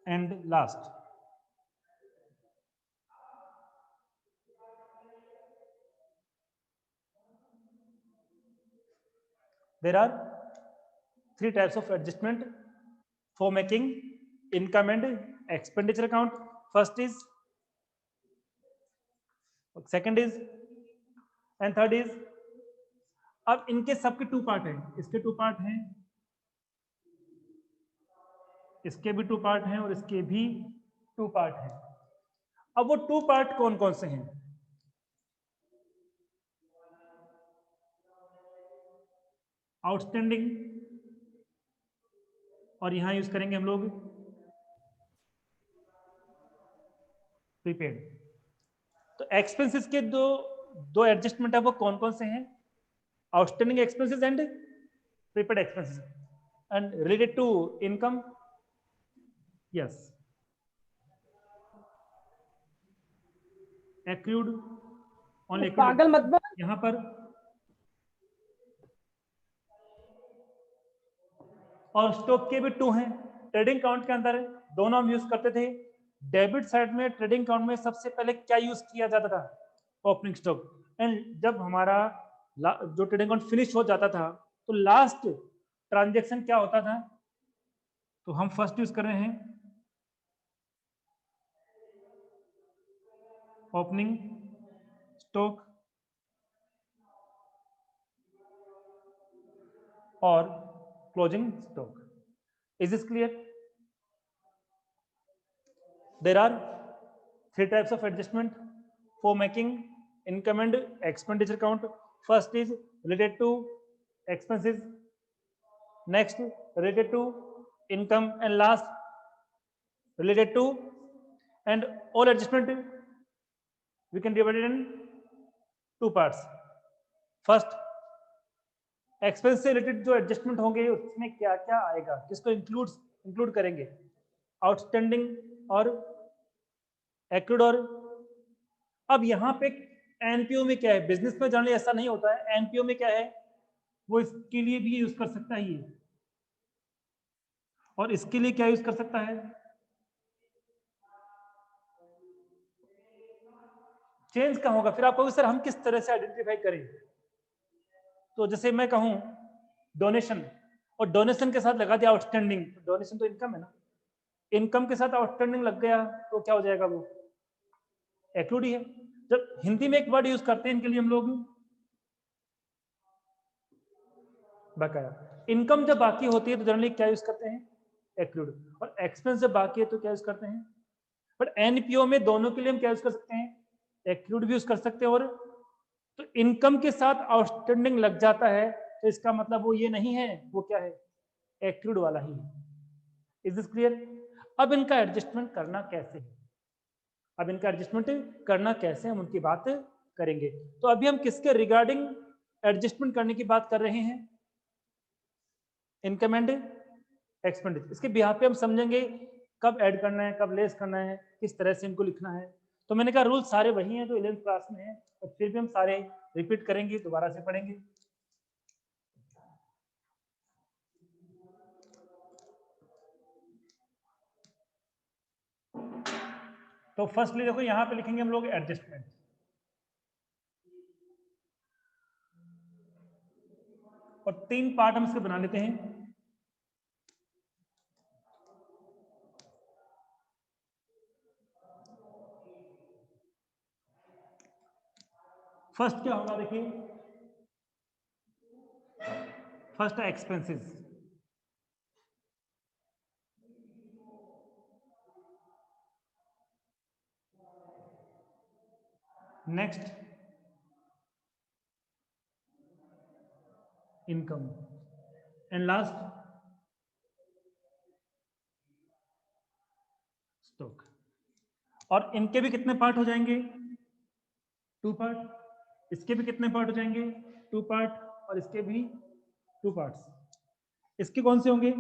and last there are 3 types of adjustment for making income and expenditure account. First is, second is, and third is। अब इनके सबके 2 part हैं, इसके 2 part हैं, इसके भी 2 पार्ट हैं, और इसके भी 2 पार्ट हैं। अब वो 2 पार्ट कौन कौन से हैं? आउटस्टैंडिंग, और यहां यूज करेंगे हम लोग प्रीपेड। तो एक्सपेंसेस के दो एडजस्टमेंट है, वो कौन कौन से हैं? Outstanding expenses and prepaid expenses. And related to income, yes, accrued on पागल मत बन। यहां पर, और स्टॉक के भी 2 हैं। ट्रेडिंग अकाउंट के अंदर दोनों हम यूज करते थे। डेबिट साइड में ट्रेडिंग अकाउंट में सबसे पहले क्या यूज किया जाता था? Opening stock. एंड जब हमारा जो ट्रेडिंग अकाउंट फिनिश हो जाता था, तो लास्ट ट्रांजेक्शन क्या होता था? तो हम फर्स्ट यूज कर रहे हैं ओपनिंग स्टॉक और closing stock. Is this clear? There are 3 types of adjustment for making income and expenditure account. First is related to expenses, next related to income, and last related to, and all adjustment we can divide it in 2 parts. First, expense से related जो adjustment होंगे उसमें क्या क्या आएगा, किसको include करेंगे? Outstanding और एक्रूड। और अब यहाँ पे एनपीओ में क्या है? बिजनेस में जनरली ऐसा नहीं होता है। एनपीओ में क्या है, वो इसके लिए भी यूज कर सकता है ये, और इसके लिए क्या यूज कर सकता है? चेंज का होगा। फिर आप कहोगे सर हम किस तरह से आइडेंटिफाई करें? तो जैसे मैं कहूं डोनेशन, और डोनेशन के साथ लगा दिया आउटस्टैंडिंग, डोनेशन तो इनकम है ना, इनकम के साथ आउटस्टैंडिंग लग गया तो क्या हो जाएगा? वो एक्रूड ही है। जब हिंदी में एक वर्ड यूज करते हैं इनके लिए हम लोग, बकाया। इनकम जब बाकी होती है तो जनरली क्या यूज करते हैं? एक्रूड। और एक्सपेंस जब बाकी है तो क्या यूज करते हैं? बट एनपीओ में दोनों के लिए हम क्या यूज कर सकते हैं? एक्रूड भी यूज कर सकते हैं। और तो इनकम के साथ आउटस्टैंडिंग लग जाता है तो इसका मतलब वो ये नहीं है, वो क्या है? एक्रूड वाला ही है। Is this clear? अब इनका एडजस्टमेंट करना कैसे है? अब इनका एडजस्टमेंट करना कैसे, हम उनकी बात करेंगे। तो अभी हम किसके रिगार्डिंग एडजस्टमेंट करने की बात कर रहे हैं? Income and expenditure. इसके बिहार पे हम समझेंगे कब ऐड करना है, कब लेस करना है, किस तरह से इनको लिखना है। तो मैंने कहा रूल सारे वही हैं जो 11th क्लास में है, और फिर भी हम सारे रिपीट करेंगे, दोबारा से पढ़ेंगे। तो फर्स्टली देखो यहां पे लिखेंगे हम लोग एडजस्टमेंट। और 3 पार्ट हम इसके बना लेते हैं। फर्स्ट क्या होगा देखिए, फर्स्ट है expenses. Next income, and last stock. और इनके भी कितने पार्ट हो जाएंगे? 2 पार्ट। इसके भी कितने पार्ट हो जाएंगे? 2 पार्ट। और इसके भी 2 पार्ट्स। इसके कौन से होंगे?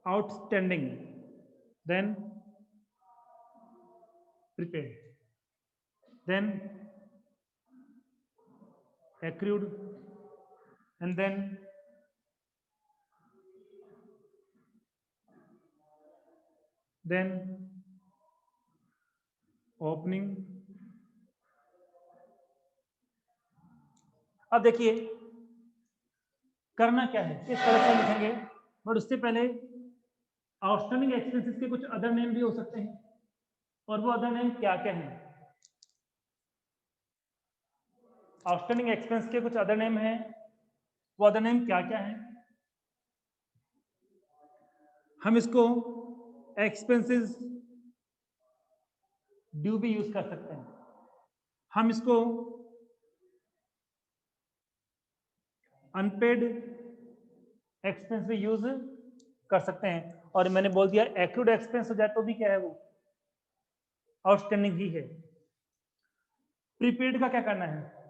Outstanding, then prepaid, then accrued, and then opening। अब देखिए करना क्या है, किस तरह से लिखेंगे। बट उससे पहले आउटस्टैंडिंग एक्सपेंसेस के कुछ अदर नेम भी हो सकते हैं, और वो अदर नेम क्या क्या हैं? आउटस्टैंडिंग एक्सपेंस के कुछ अदर नेम हैं, वो अदर नेम क्या क्या हैं? हम इसको एक्सपेंसेस ड्यू भी यूज कर सकते हैं, हम इसको अनपेड एक्सपेंस भी यूज कर सकते हैं। और मैंने बोल दिया एक्रूड एक्सपेंस हो जाए तो भी क्या है, वो आउटस्टैंडिंग ही है। प्रीपेड का क्या करना है?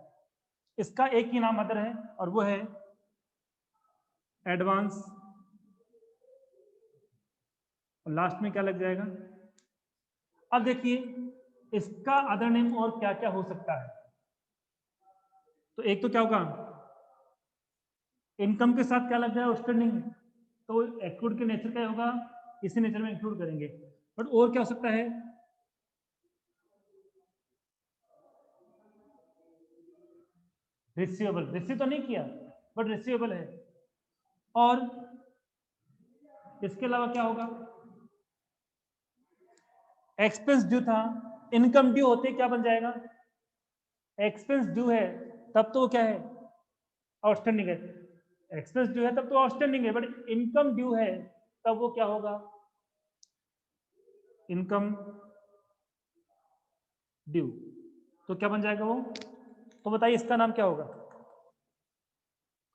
इसका एक ही नाम अदर है, और वो है एडवांस। और लास्ट में क्या लग जाएगा? अब देखिए इसका अदर नेम और क्या क्या हो सकता है। तो एक तो क्या होगा, इनकम के साथ क्या लग जाएगा? आउटस्टैंडिंग। तो एक्रूड के नेचर क्या होगा, इसी नेचर में इंक्लूड करेंगे। बट और क्या हो सकता है? रिसीवेबल। रिसीव तो नहीं किया बट रिसीवेबल है। और इसके अलावा क्या होगा? एक्सपेंस ड्यू था, इनकम ड्यू होते क्या बन जाएगा? एक्सपेंस ड्यू है तब तो क्या है? आउटस्टैंडिंग है। एक्सपेंस ड्यू है तब तो आउटस्टैंडिंग है, बट इनकम ड्यू है तब वो क्या होगा? Income due. तो क्या बन जाएगा वो? तो बताइए इसका नाम क्या होगा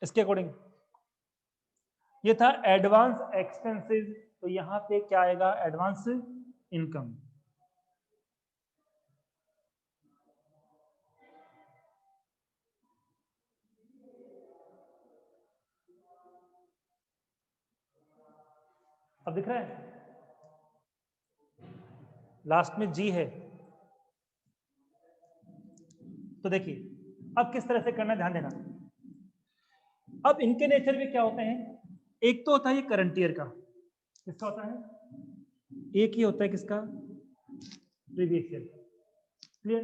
इसके अकॉर्डिंग? ये था एडवांस एक्सपेंसेस। तो यहां पे क्या आएगा? Advance income. अब दिख रहा है लास्ट में जी है। तो देखिए अब किस तरह से करना, ध्यान देना। अब इनके नेचर भी क्या होते हैं? एक तो होता है ये करंट ईयर का, किसका होता है? एक ही होता है किसका? Previous year. क्लियर?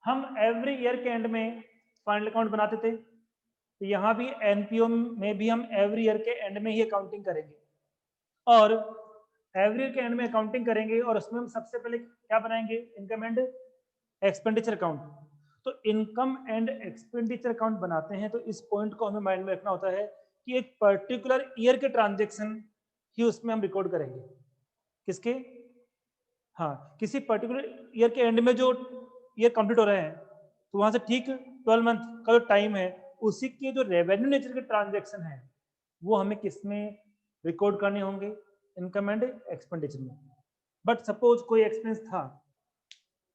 हम एवरी ईयर के एंड में फाइनल अकाउंट बनाते थे, तो यहाँ भी एनपीओ में भी हम एवरी ईयर के एंड में ही अकाउंटिंग करेंगे। और एवरी ईयर के एंड में अकाउंटिंग करेंगे और उसमें हम सबसे पहले क्या बनाएंगे? Income and expenditure account. तो इनकम एंड एक्सपेंडिचर अकाउंट बनाते हैं तो इस पॉइंट को हमें माइंड में रखना होता है कि एक पर्टिकुलर ईयर के ट्रांजेक्शन ही उसमें हम रिकॉर्ड करेंगे। किसके? हाँ, किसी पर्टिकुलर ईयर के एंड में जो ईयर कंप्लीट हो रहे हैं तो वहां से ठीक 12 मंथ का जो टाइम है उसी के जो रेवेन्यू नेचर के ट्रांजेक्शन है वो हमें किसमें रिकॉर्ड करने होंगे? इनकम एंड एक्सपेंडिचर में। बट सपोज कोई एक्सपेंस था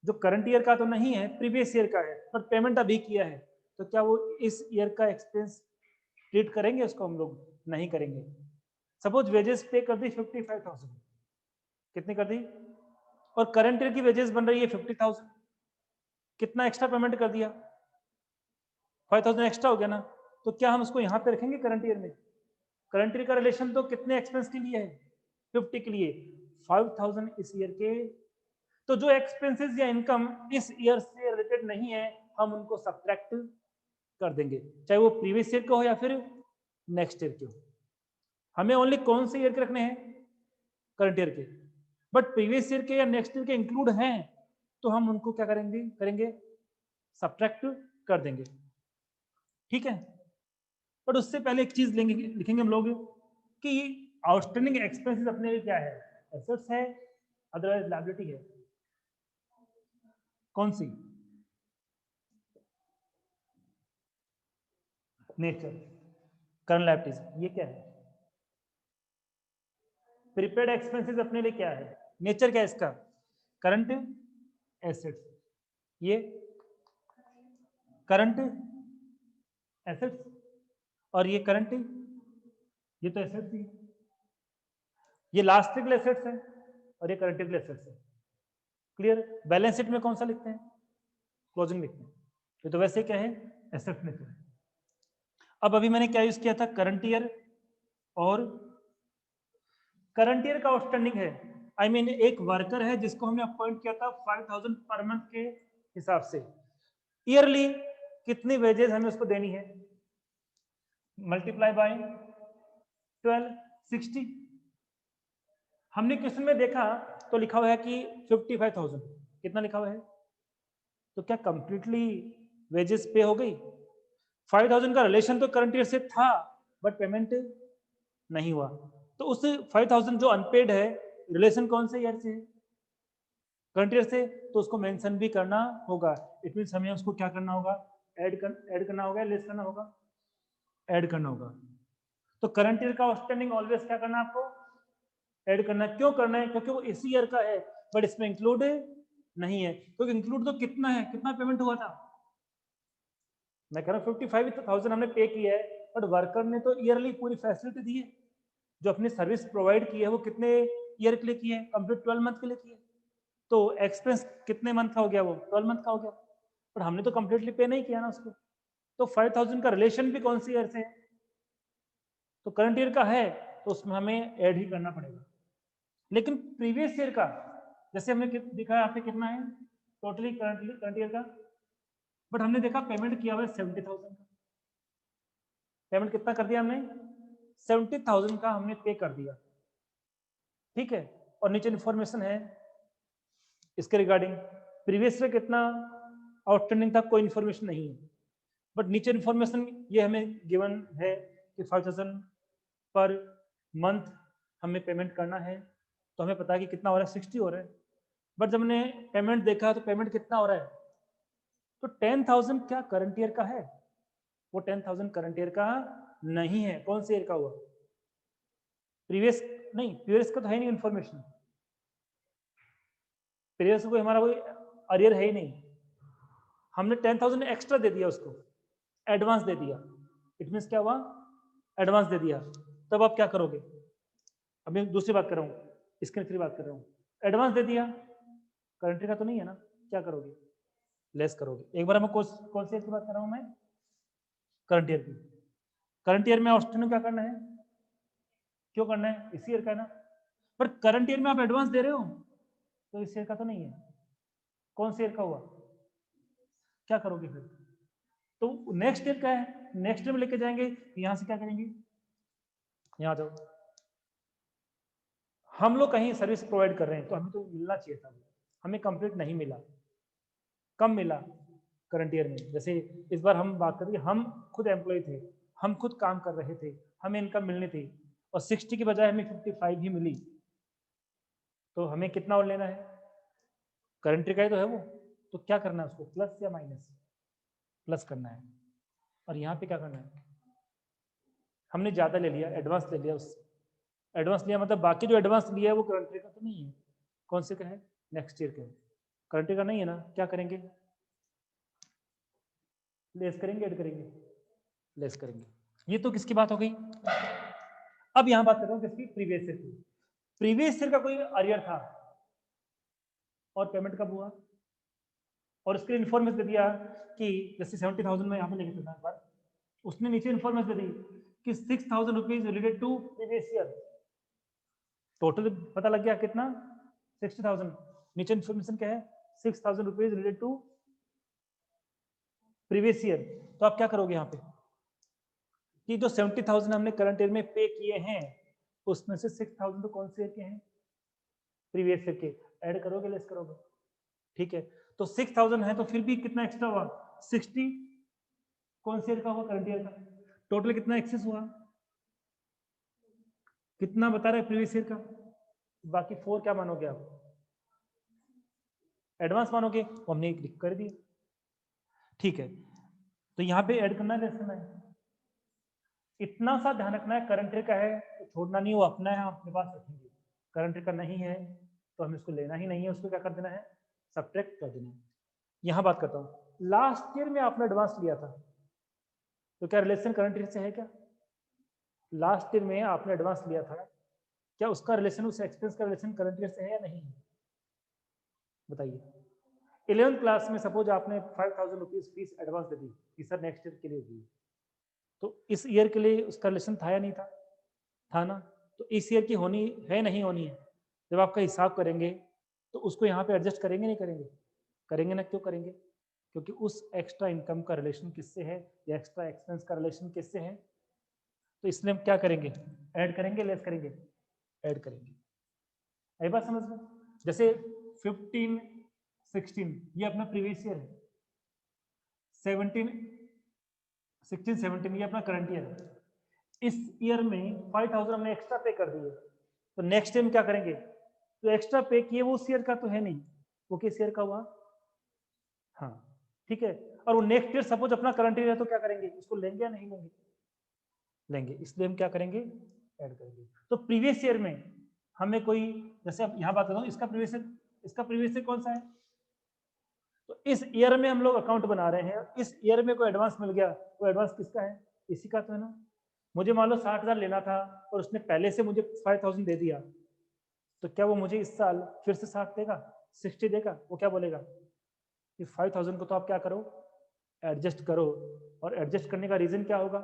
जो करंट ईयर का तो नहीं है, प्रीवियस ईयर का है, बट पेमेंट अभी किया है, तो क्या वो इस ईयर का एक्सपेंस ट्रीट करेंगे? उसको हम लोग नहीं करेंगे। सपोज वेजेस पे कर दी 55,000, कितनी कर दी? और करंट ईयर की वेजेस बन रही है 50,000, कितना एक्स्ट्रा पेमेंट कर दिया? 5,000 एक्स्ट्रा हो गया ना। तो क्या हम उसको यहाँ पे रखेंगे करंट ईयर में? करंट ईयर का रिलेशन तो कितने एक्सपेंस के लिए है? 50 के लिए। 5,000 इस ईयर के। तो जो एक्सपेंसेस या इनकम इस ईयर से रिलेटेड नहीं है हम उनको सब्ट्रैक्ट कर देंगे, चाहे वो प्रीवियस ईयर का हो या फिर नेक्स्ट ईयर के हो। हमें ओनली कौन से ईयर के रखने हैं? करंट ईयर के। बट प्रीवियस ईयर के या नेक्स्ट ईयर के इंक्लूड हैं तो हम उनको क्या करेंगे सब्ट्रैक्ट कर देंगे। ठीक है। बट उससे पहले एक चीज लिखेंगे हम लोग कि आउटस्टैंडिंग एक्सपेंसेस अपने लिए क्या है? एसेट्स है, अदरवाइज लायबिलिटी है। कौन सी? Nature, current liabilities. ये क्या है? प्रीपेड एक्सपेंसेस अपने लिए क्या है? नेचर क्या है इसका? Current assets. ये करंट एसेट्स और ये करंट, ये तो एसेट्स ही। ये लास्ट के लिए एसेट्स है और ये करंट के लिए एसेट्स है। क्लियर? बैलेंस शीट में कौन सा लिखते हैं? क्लोजिंग लिखते हैं। ये तो वैसे क्या है? एसेट नेचर है। अब अभी मैंने क्या यूज किया था? Current year. और करंट ईयर का आउटस्टैंडिंग है, आई मीन एक वर्कर है जिसको हमने अपॉइंट किया था 5,000 पर मंथ के हिसाब से। ईयरली कितनी वेजेस हमें उसको देनी है? Multiply by 12, 60। हमने क्वेश्चन में देखा तो लिखा हुआ है कि 55,000। कितना लिखा हुआ है? तो क्या कंप्लीटली वेजेस पे हो गई? 5,000 का रिलेशन तो करंट ईयर से था बट पेमेंट नहीं हुआ। तो उस 5,000 जो अनपेड है रिलेशन कौन से ईयर से? करंट ईयर से। तो उसको मेंशन भी करना होगा। इट मींस हमें उसको क्या करना होगा? ऐड करना होगा, लेस करना होगा? ऐड करना होगा। तो करंट ईयर का आउटस्टैंडिंग ऑलवेज क्या करना है आपको? ऐड करना है। क्यों करना है? क्योंकि वो इसी ईयर का है बट इसमें इंक्लूड नहीं है। तो इंक्लूड तो कितना है? कितना पेमेंट हुआ था? मैं कह रहा हूँ 55,000 हमने पे किया है बट वर्कर ने तो ईयरली पूरी फैसिलिटी दी है। जो अपनी सर्विस प्रोवाइड की है वो कितने ईयर के लिए की है? कंप्लीट 12 मंथ के लिए की है। तो एक्सपेंस कितने मंथ का हो गया? वो 12 मंथ का हो गया। पर हमने तो कंप्लीटली पे नहीं किया ना उसको। तो 5,000 का रिलेशन भी कौन सी ईयर से है? तो करंट ईयर का है तो उसमें हमें ऐड ही करना पड़ेगा। लेकिन प्रीवियस ईयर का जैसे हमने दिखा यहाँ पे कितना है टोटली करंट ईयर का, बट हमने देखा पेमेंट किया हुआ है 70,000 का। पेमेंट कितना कर दिया हमने? 70,000 का हमने पे कर दिया। ठीक है। और नीचे इन्फॉर्मेशन है इसके रिगार्डिंग। प्रीवियस ईयर कितना आउटस्टैंडिंग था कोई इन्फॉर्मेशन नहीं है, बट नीचे इन्फॉर्मेशन ये हमें गिवन है कि 5,000 पर मंथ हमें पेमेंट करना है। तो हमें पता है कि कितना हो रहा है? 60 हो रहा है। बट जब हमने पेमेंट देखा तो पेमेंट कितना हो रहा है? तो 10,000 क्या करंट ईयर का है? वो 10,000 करंट ईयर का नहीं है। कौन से ईयर का हुआ? प्रीवियस नहीं, प्रीवियस का तो है नहीं इन्फॉर्मेशन। प्रीवियस को हमारा कोई अरियर है ही नहीं। हमने 10,000 एक्स्ट्रा दे दिया उसको, एडवांस दे दिया। इट मीन्स क्या हुआ? एडवांस दे दिया। तब आप क्या करोगे? अभी दूसरी बात कर रहा हूँ, इसके थ्री बात कर रहा हूँ। एडवांस दे दिया, करंट का तो नहीं है ना, क्या करोगे? लेस करोगे। एक बार मैं कौन सी की बात कर रहा हूँ? मैं करंट ईयर की। करंट ईयर में आउटस्टैंडिंग क्या करना है? क्यों करना है? इसी ईयर का है ना। पर करंट ईयर में आप एडवांस दे रहे हो तो इस ईयर का तो नहीं है। कौन से ईयर का हुआ? क्या करोगे फिर? तो नेक्स्ट ईयर का है, नेक्स्ट ईयर में लेके जाएंगे। यहां से क्या करेंगे? यहाँ जाओ। हम लोग कहीं सर्विस प्रोवाइड कर रहे हैं तो हमें तो मिलना चाहिए था, हमें कंप्लीट नहीं मिला। कब मिला? करंट ईयर में। जैसे इस बार हम बात करें, हम खुद एम्प्लॉय थे, हम खुद काम कर रहे थे, हमें इनकम मिलनी थी और 60 की बजाय हमें 55 ही मिली, तो हमें कितना और लेना है? करंट ईयर का ही तो है वो, तो क्या करना है उसको, प्लस या माइनस? प्लस करना है। और यहाँ पे क्या करना है, हमने ज्यादा ले लिया, एडवांस ले लिया, उस एडवांस लिया मतलब बाकी जो एडवांस लिया है वो करंट ईयर का तो नहीं है, कौन से का है, नेक्स्ट ईयर का है, करंट ईयर का नहीं है ना, क्या करेंगे, लेस करेंगे, ऐड करेंगे, लेस करेंगे। ये तो किसकी बात हो गई। अब यहां बात करता हूं किसकी, प्रीवियस ईयर की। प्रीवियस ईयर का कोई अरियर था और पेमेंट कब हुआ, और उसके इन्फॉर्मेशन दे दिया कि जैसे 70,000 में यहाँ पे लिख देता एक बार, उसने नीचे इन्फॉर्मेशन दे दी कि 6,000 rupees related to previous year, total पता लग गया कितना, 60,000, नीचे इन्फॉर्मेशन क्या है, 6,000 rupees related to previous year. तो आप क्या करोगे यहाँ पे कि जो 70,000 हमने करंट ईयर में पे किए हैं उसमें से 6,000 तो कौन से ईयर के हैं, प्रीवियस ईयर के, ऐड करोगे लेस करोगे, ठीक है। तो 6,000 है तो फिर भी कितना एक्स्ट्रा हुआ, 60 कौन से ईयर का हुआ, करंट ईयर का, टोटल कितना एक्सेस हुआ, कितना बता रहा है प्रीवियस ईयर का, बाकी 4 क्या मानोगे आप, एडवांस मानोगे, वो हमने क्लिक कर दिया, ठीक है। तो यहाँ पे ऐड करना है लेस करना है, इतना सा ध्यान रखना है, करंट ईयर का है तो छोड़ना नहीं, वो अपना है, हम अपने पास रखेंगे, करंट ईयर का नहीं है तो हमें उसको लेना ही नहीं है, उसको क्या कर देना है, सब्ट्रैक्ट कर देना है। यहाँ बात करता हूँ, लास्ट ईयर में आपने एडवांस लिया था तो क्या रिलेशन करंट ईयर से है क्या, लास्ट ईयर में आपने एडवांस लिया था, क्या उसका रिलेशन, उस एक्सपेंस का रिलेशन करंट ईयर से है या नहीं है, बताइए। 11th क्लास में सपोज आपने 5,000 रुपीज फीस एडवांस दे दी कि सर नेक्स्ट ईयर के लिए दी, तो इस ईयर के लिए उसका रिलेशन था या नहीं था, था ना, तो इस ईयर की होनी है नहीं होनी है, जब आपका हिसाब करेंगे तो उसको यहाँ पे एडजस्ट करेंगे नहीं करेंगे, करेंगे ना, क्यों करेंगे, क्योंकि उस एक्स्ट्रा इनकम का रिलेशन किससे है या एक्स्ट्रा एक्सपेंस का रिलेशन किससे है, तो इसलिए हम क्या करेंगे, ऐड करेंगे लेस करेंगे, ऐड करेंगे। आई बात समझ में, जैसे 15 16 ये अपना प्रीवियस ईयर है, 17 16 17 ये अपना करंट ईयर है, इस ईयर में 5,000 हमने एक्स्ट्रा पे कर दिए, तो नेक्स्ट टाइम क्या करेंगे, तो एक्स्ट्रा पे किए वो उस ईयर का तो है नहीं, वो किस ईयर का हुआ, हाँ ठीक है, और वो नेक्स्ट ईयर सपोज अपना करंट ईयर है तो क्या करेंगे, उसको लेंगे या नहीं लेंगे, लेंगे, इसलिए हम क्या करेंगे, ऐड करेंगे। तो प्रीवियस ईयर में हमें कोई, जैसे अब यहाँ बात कर रहा हूँ, इसका प्रीवियस ईयर, इसका प्रीवियस ईयर कौन सा है, तो इस ईयर में हम लोग अकाउंट बना रहे हैं, इस ईयर में कोई एडवांस मिल गया, वो एडवांस किसका है, इसी का तो है ना, मुझे मान लो 60,000 लेना था और उसने पहले से मुझे 5,000 दे दिया, तो क्या वो मुझे इस साल फिर से 60 देगा, 60 देगा, वो क्या बोलेगा कि 5,000 को तो आप क्या करो, एडजस्ट करो, और एडजस्ट करने का रीजन क्या होगा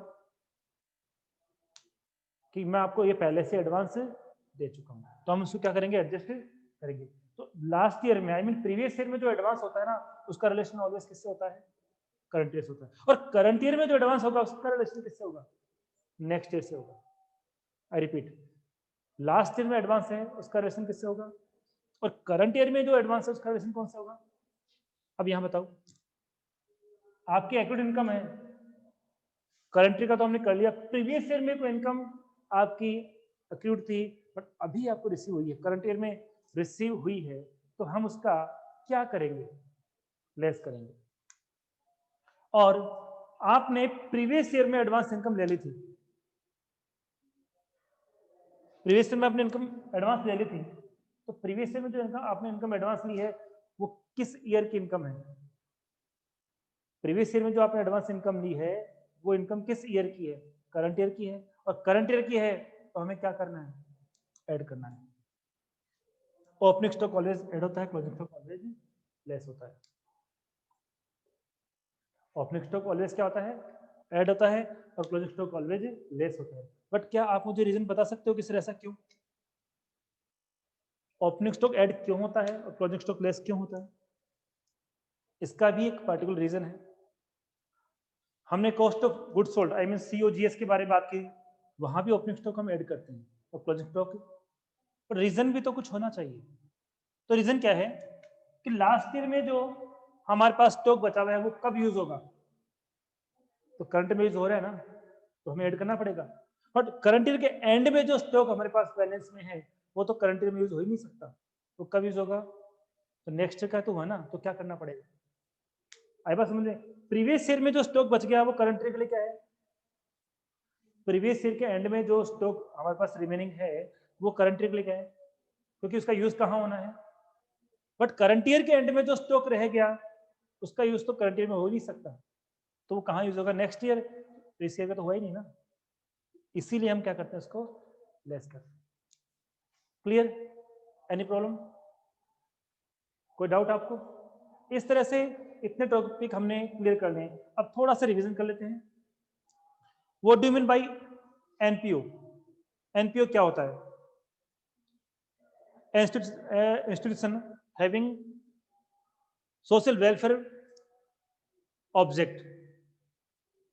कि मैं आपको ये पहले से एडवांस दे चुका हूँ, तो हम उसको क्या करेंगे, एडजस्ट करेंगे। तो लास्ट ईयर में, आई मीन प्रीवियस ईयर में जो एडवांस होता है ना, उसका रिलेशन ऑलवेज किससे होता है, करंट ईयर से होता है, और करंट ईयर में जो एडवांस होगा उसका रिलेशन किससे होगा, नेक्स्ट ईयर से होगा। आई रिपीट, लास्ट ईयर में एडवांस है उसका रिलेशन किससे होगा, और करंट ईयर में जो एडवांस है उसका रिलेशन कौन सा होगा। अब यहां बताओ, आपकी एक्टिव इनकम है, करंट ईयर का तो हमने कर लिया, प्रीवियस ईयर में कोई इनकम आपकी अक्यूट थी बट अभी आपको रिसीव हुई है, करंट ईयर में रिसीव हुई है, तो हम उसका क्या करेंगे, लेस करेंगे। और आपने प्रीवियस ईयर में एडवांस इनकम ले ली थी, प्रीवियस ईयर में आपने इनकम एडवांस ले ली थी, तो प्रीवियस ईयर में जो इनकम आपने इनकम एडवांस ली है वो किस ईयर की इनकम है, प्रीवियस ईयर में जो आपने एडवांस इनकम ली है वो इनकम किस ईयर की है, करंट ईयर की है, और करंट ईयर की है तो हमें क्या करना है, ऐड करना है। ओपनिंग स्टॉक ऑलवेज ऐड होता है, क्लोजिंग स्टॉक ऑलवेज लेस होता है। ओपनिंग स्टॉक ऑलवेज क्या होता है, ऐड होता है, और क्लोजिंग स्टॉक ऑलवेज लेस होता है। बट क्या आप मुझे रीजन बता सकते हो कि सर ऐसा क्यों, ओपनिंग स्टॉक ऐड क्यों होता है और क्लोजिंग स्टॉक लेस क्यों होता है, इसका भी एक पर्टिकुलर रीजन है। हमने cost of good sold I mean COGS के बारे में बात की, वहां भी ओपनिंग स्टॉक हम ऐड करते हैं और क्लोजिंग स्टॉक, पर रीजन भी तो कुछ होना चाहिए। तो रीजन क्या है कि लास्ट ईयर में जो हमारे पास स्टॉक बचा हुआ है वो कब यूज होगा? तो करंट में यूज हो रहा है ना, तो हमें ऐड करना पड़ेगा। बट करंट ईयर के एंड में जो स्टॉक हमारे पास बैलेंस में है वो तो करंट ईयर में यूज हो ही नहीं सकता, तो कब यूज होगा? तो नेक्स्ट ईयर का तो हुआ ना, तो क्या करना पड़ेगा? आई बात समझ में? प्रीवियस ईयर में जो स्टॉक बच गया वो करंट ईयर के लिए क्या है? प्रीवियस ईयर के एंड में जो स्टॉक हमारे पास रिमेनिंग है वो करंट ईयर के लिए क्या है? क्योंकि उसका यूज कहाँ होना है? बट करंट ईयर के एंड में जो स्टॉक रह गया उसका यूज तो करंट ईयर में हो ही नहीं सकता, तो वो कहाँ यूज होगा? Next year. तो इस ईयर का तो हुआ ही नहीं ना, इसीलिए हम क्या करते हैं उसको लेस करते हैं। क्लियर? Any problem? कोई डाउट आपको? इस तरह से इतने टॉपिक हमने क्लियर कर लिए। अब थोड़ा सा रिवीजन कर लेते हैं। What do you mean by NPO? NPO क्या होता है? Institution having social welfare object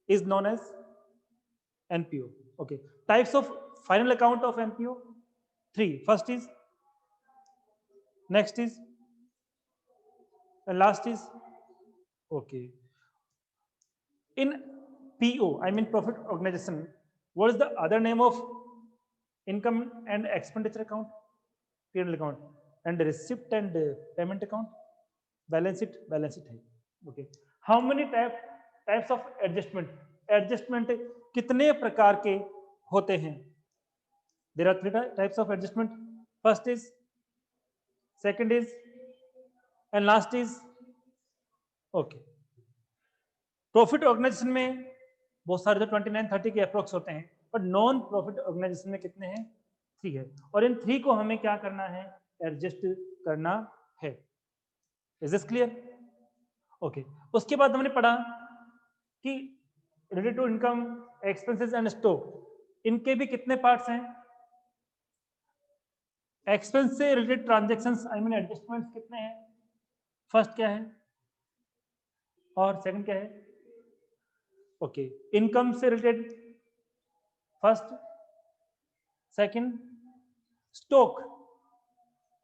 is known as NPO. Okay, types of final account of NPO 3. First is, next is, and last is okay. In PO, I mean profit organization, what is the other name of income and expenditure account? P&L account. And receipt and payment account? Balance sheet है. Okay. How many types of adjustment? Adjustment कितने प्रकार के होते हैं? There are 3 types of adjustment. First is, second is, and last is okay. Profit organisation में बहुत सारे जो 29-30 के अप्रोक्स होते हैं, पर नॉन प्रॉफिट ऑर्गेनाइजेशन में कितने हैं? 3 है, और इन 3 को हमें क्या करना है? एडजस्ट करना है। Is this clear? ओके। उसके बाद हमने पढ़ा कि related to income, expenses and stock, इनके भी कितने पार्ट्स हैं? एक्सपेंस से related transactions I mean adjustments कितने हैं? फर्स्ट क्या है और सेकंड क्या है? ओके, इनकम से related first, second stock,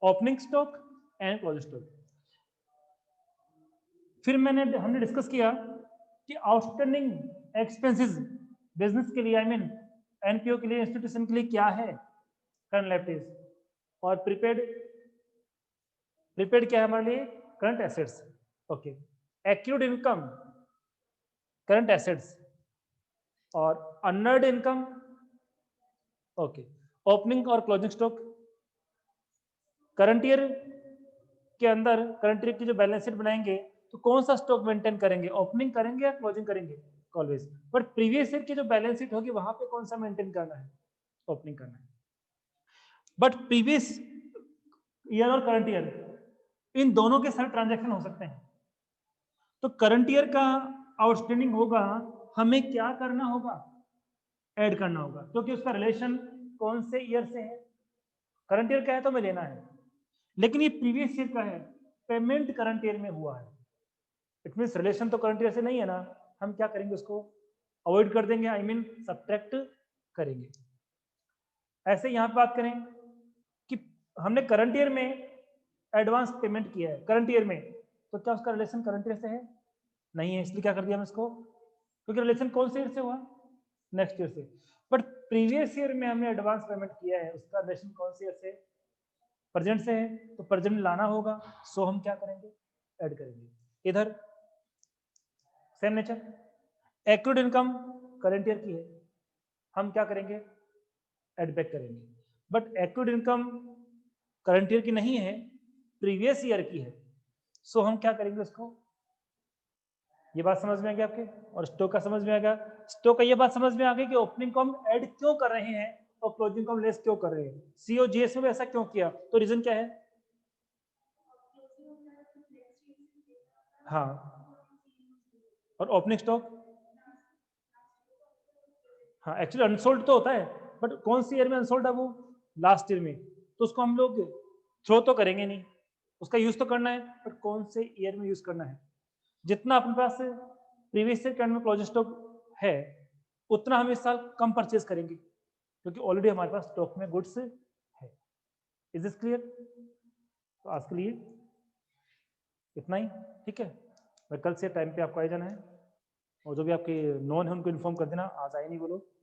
opening stock and closing stock. फिर हमने डिस्कस किया कि आउटस्टैंडिंग एक्सपेंसेस बिजनेस के लिए, आई मीन एनपीओ के लिए, इंस्टीट्यूशन के लिए क्या है? Current liabilities. और प्रीपेड क्या है हमारे लिए? Current assets. Okay. Accrued income current assets, और अनर्ड इनकम ओके ओपनिंग और क्लोजिंग स्टॉक। करंट ईयर के अंदर करंट ईयर की जो बैलेंस शीट बनाएंगे तो कौन सा स्टॉक मेंटेन करेंगे? ओपनिंग करेंगे या क्लोजिंग करेंगे? ऑलवेज। बट प्रीवियस ईयर की जो बैलेंस शीट होगी वहां पे कौन सा मेंटेन करना है? ओपनिंग करना है। बट प्रीवियस ईयर और करंट ईयर, इन दोनों के साथ ट्रांजैक्शन हो सकते हैं। तो करंट ईयर का आउटस्टैंडिंग होगा, हमें क्या करना होगा? ऐड करना होगा, क्योंकि उसका रिलेशन कौन से ईयर से है? करंट ईयर का है तो हमें लेना है, लेकिन ये प्रीवियस ईयर का है, पेमेंट करंट ईयर में हुआ है। इट मीन रिलेशन तो करंट ईयर से नहीं है ना, हम क्या करेंगे? उसको अवॉइड कर देंगे, आई मीन सब्ट्रैक्ट करेंगे। ऐसे यहां पे बात करें कि हमने करंट ईयर में एडवांस पेमेंट किया है करंट ईयर में, तो क्या उसका रिलेशन करंट ईयर से है? नहीं है, इसलिए क्या कर दिया हम इसको? क्योंकि रिलेशन कौन से ईयर से हुआ? नेक्स्ट ईयर से। बट प्रीवियस ईयर में हमने एडवांस पेमेंट किया है, उसका रिलेशन कौन से ईयर से? प्रेजेंट से है, तो प्रेजेंट लाना होगा, सो हम क्या करेंगे? ऐड करेंगे। इधर same nature. Accrued income current year की है, हम क्या करेंगे? ऐड बैक करेंगे। But accrued income current year की नहीं है, प्रीवियस ईयर की है, सो हम क्या करेंगे उसको? ये बात समझ में आ गई आपके? और स्टॉक का समझ में आ गया? स्टॉक का ये बात समझ में आ गई कि ओपनिंग को हम ऐड क्यों कर रहे हैं और क्लोजिंग को हम लेस क्यों कर रहे हैं? सीओजीएस में ऐसा क्यों किया? तो रीजन क्या है? हाँ, और ओपनिंग स्टॉक हाँ एक्चुअली अनसोल्ड तो होता है, बट कौन सी ईयर में अनसोल्ड है? वो लास्ट ईयर में, तो उसको हम लोग थ्रो तो करेंगे नहीं, उसका यूज तो करना है, बट कौन से ईयर में यूज करना है? जितना अपने पास प्रीवियस ईयर के अंदर क्लोजिंग स्टॉक है उतना हम इस साल कम परचेज करेंगे, क्योंकि ऑलरेडी हमारे पास स्टॉक में गुड्स है। Is this clear? तो आज के लिए इतना ही, ठीक है। कल से टाइम पे आपको आ जाना है, और जो भी आपके नॉन है उनको इन्फॉर्म कर देना, आज आए नहीं वो लोग।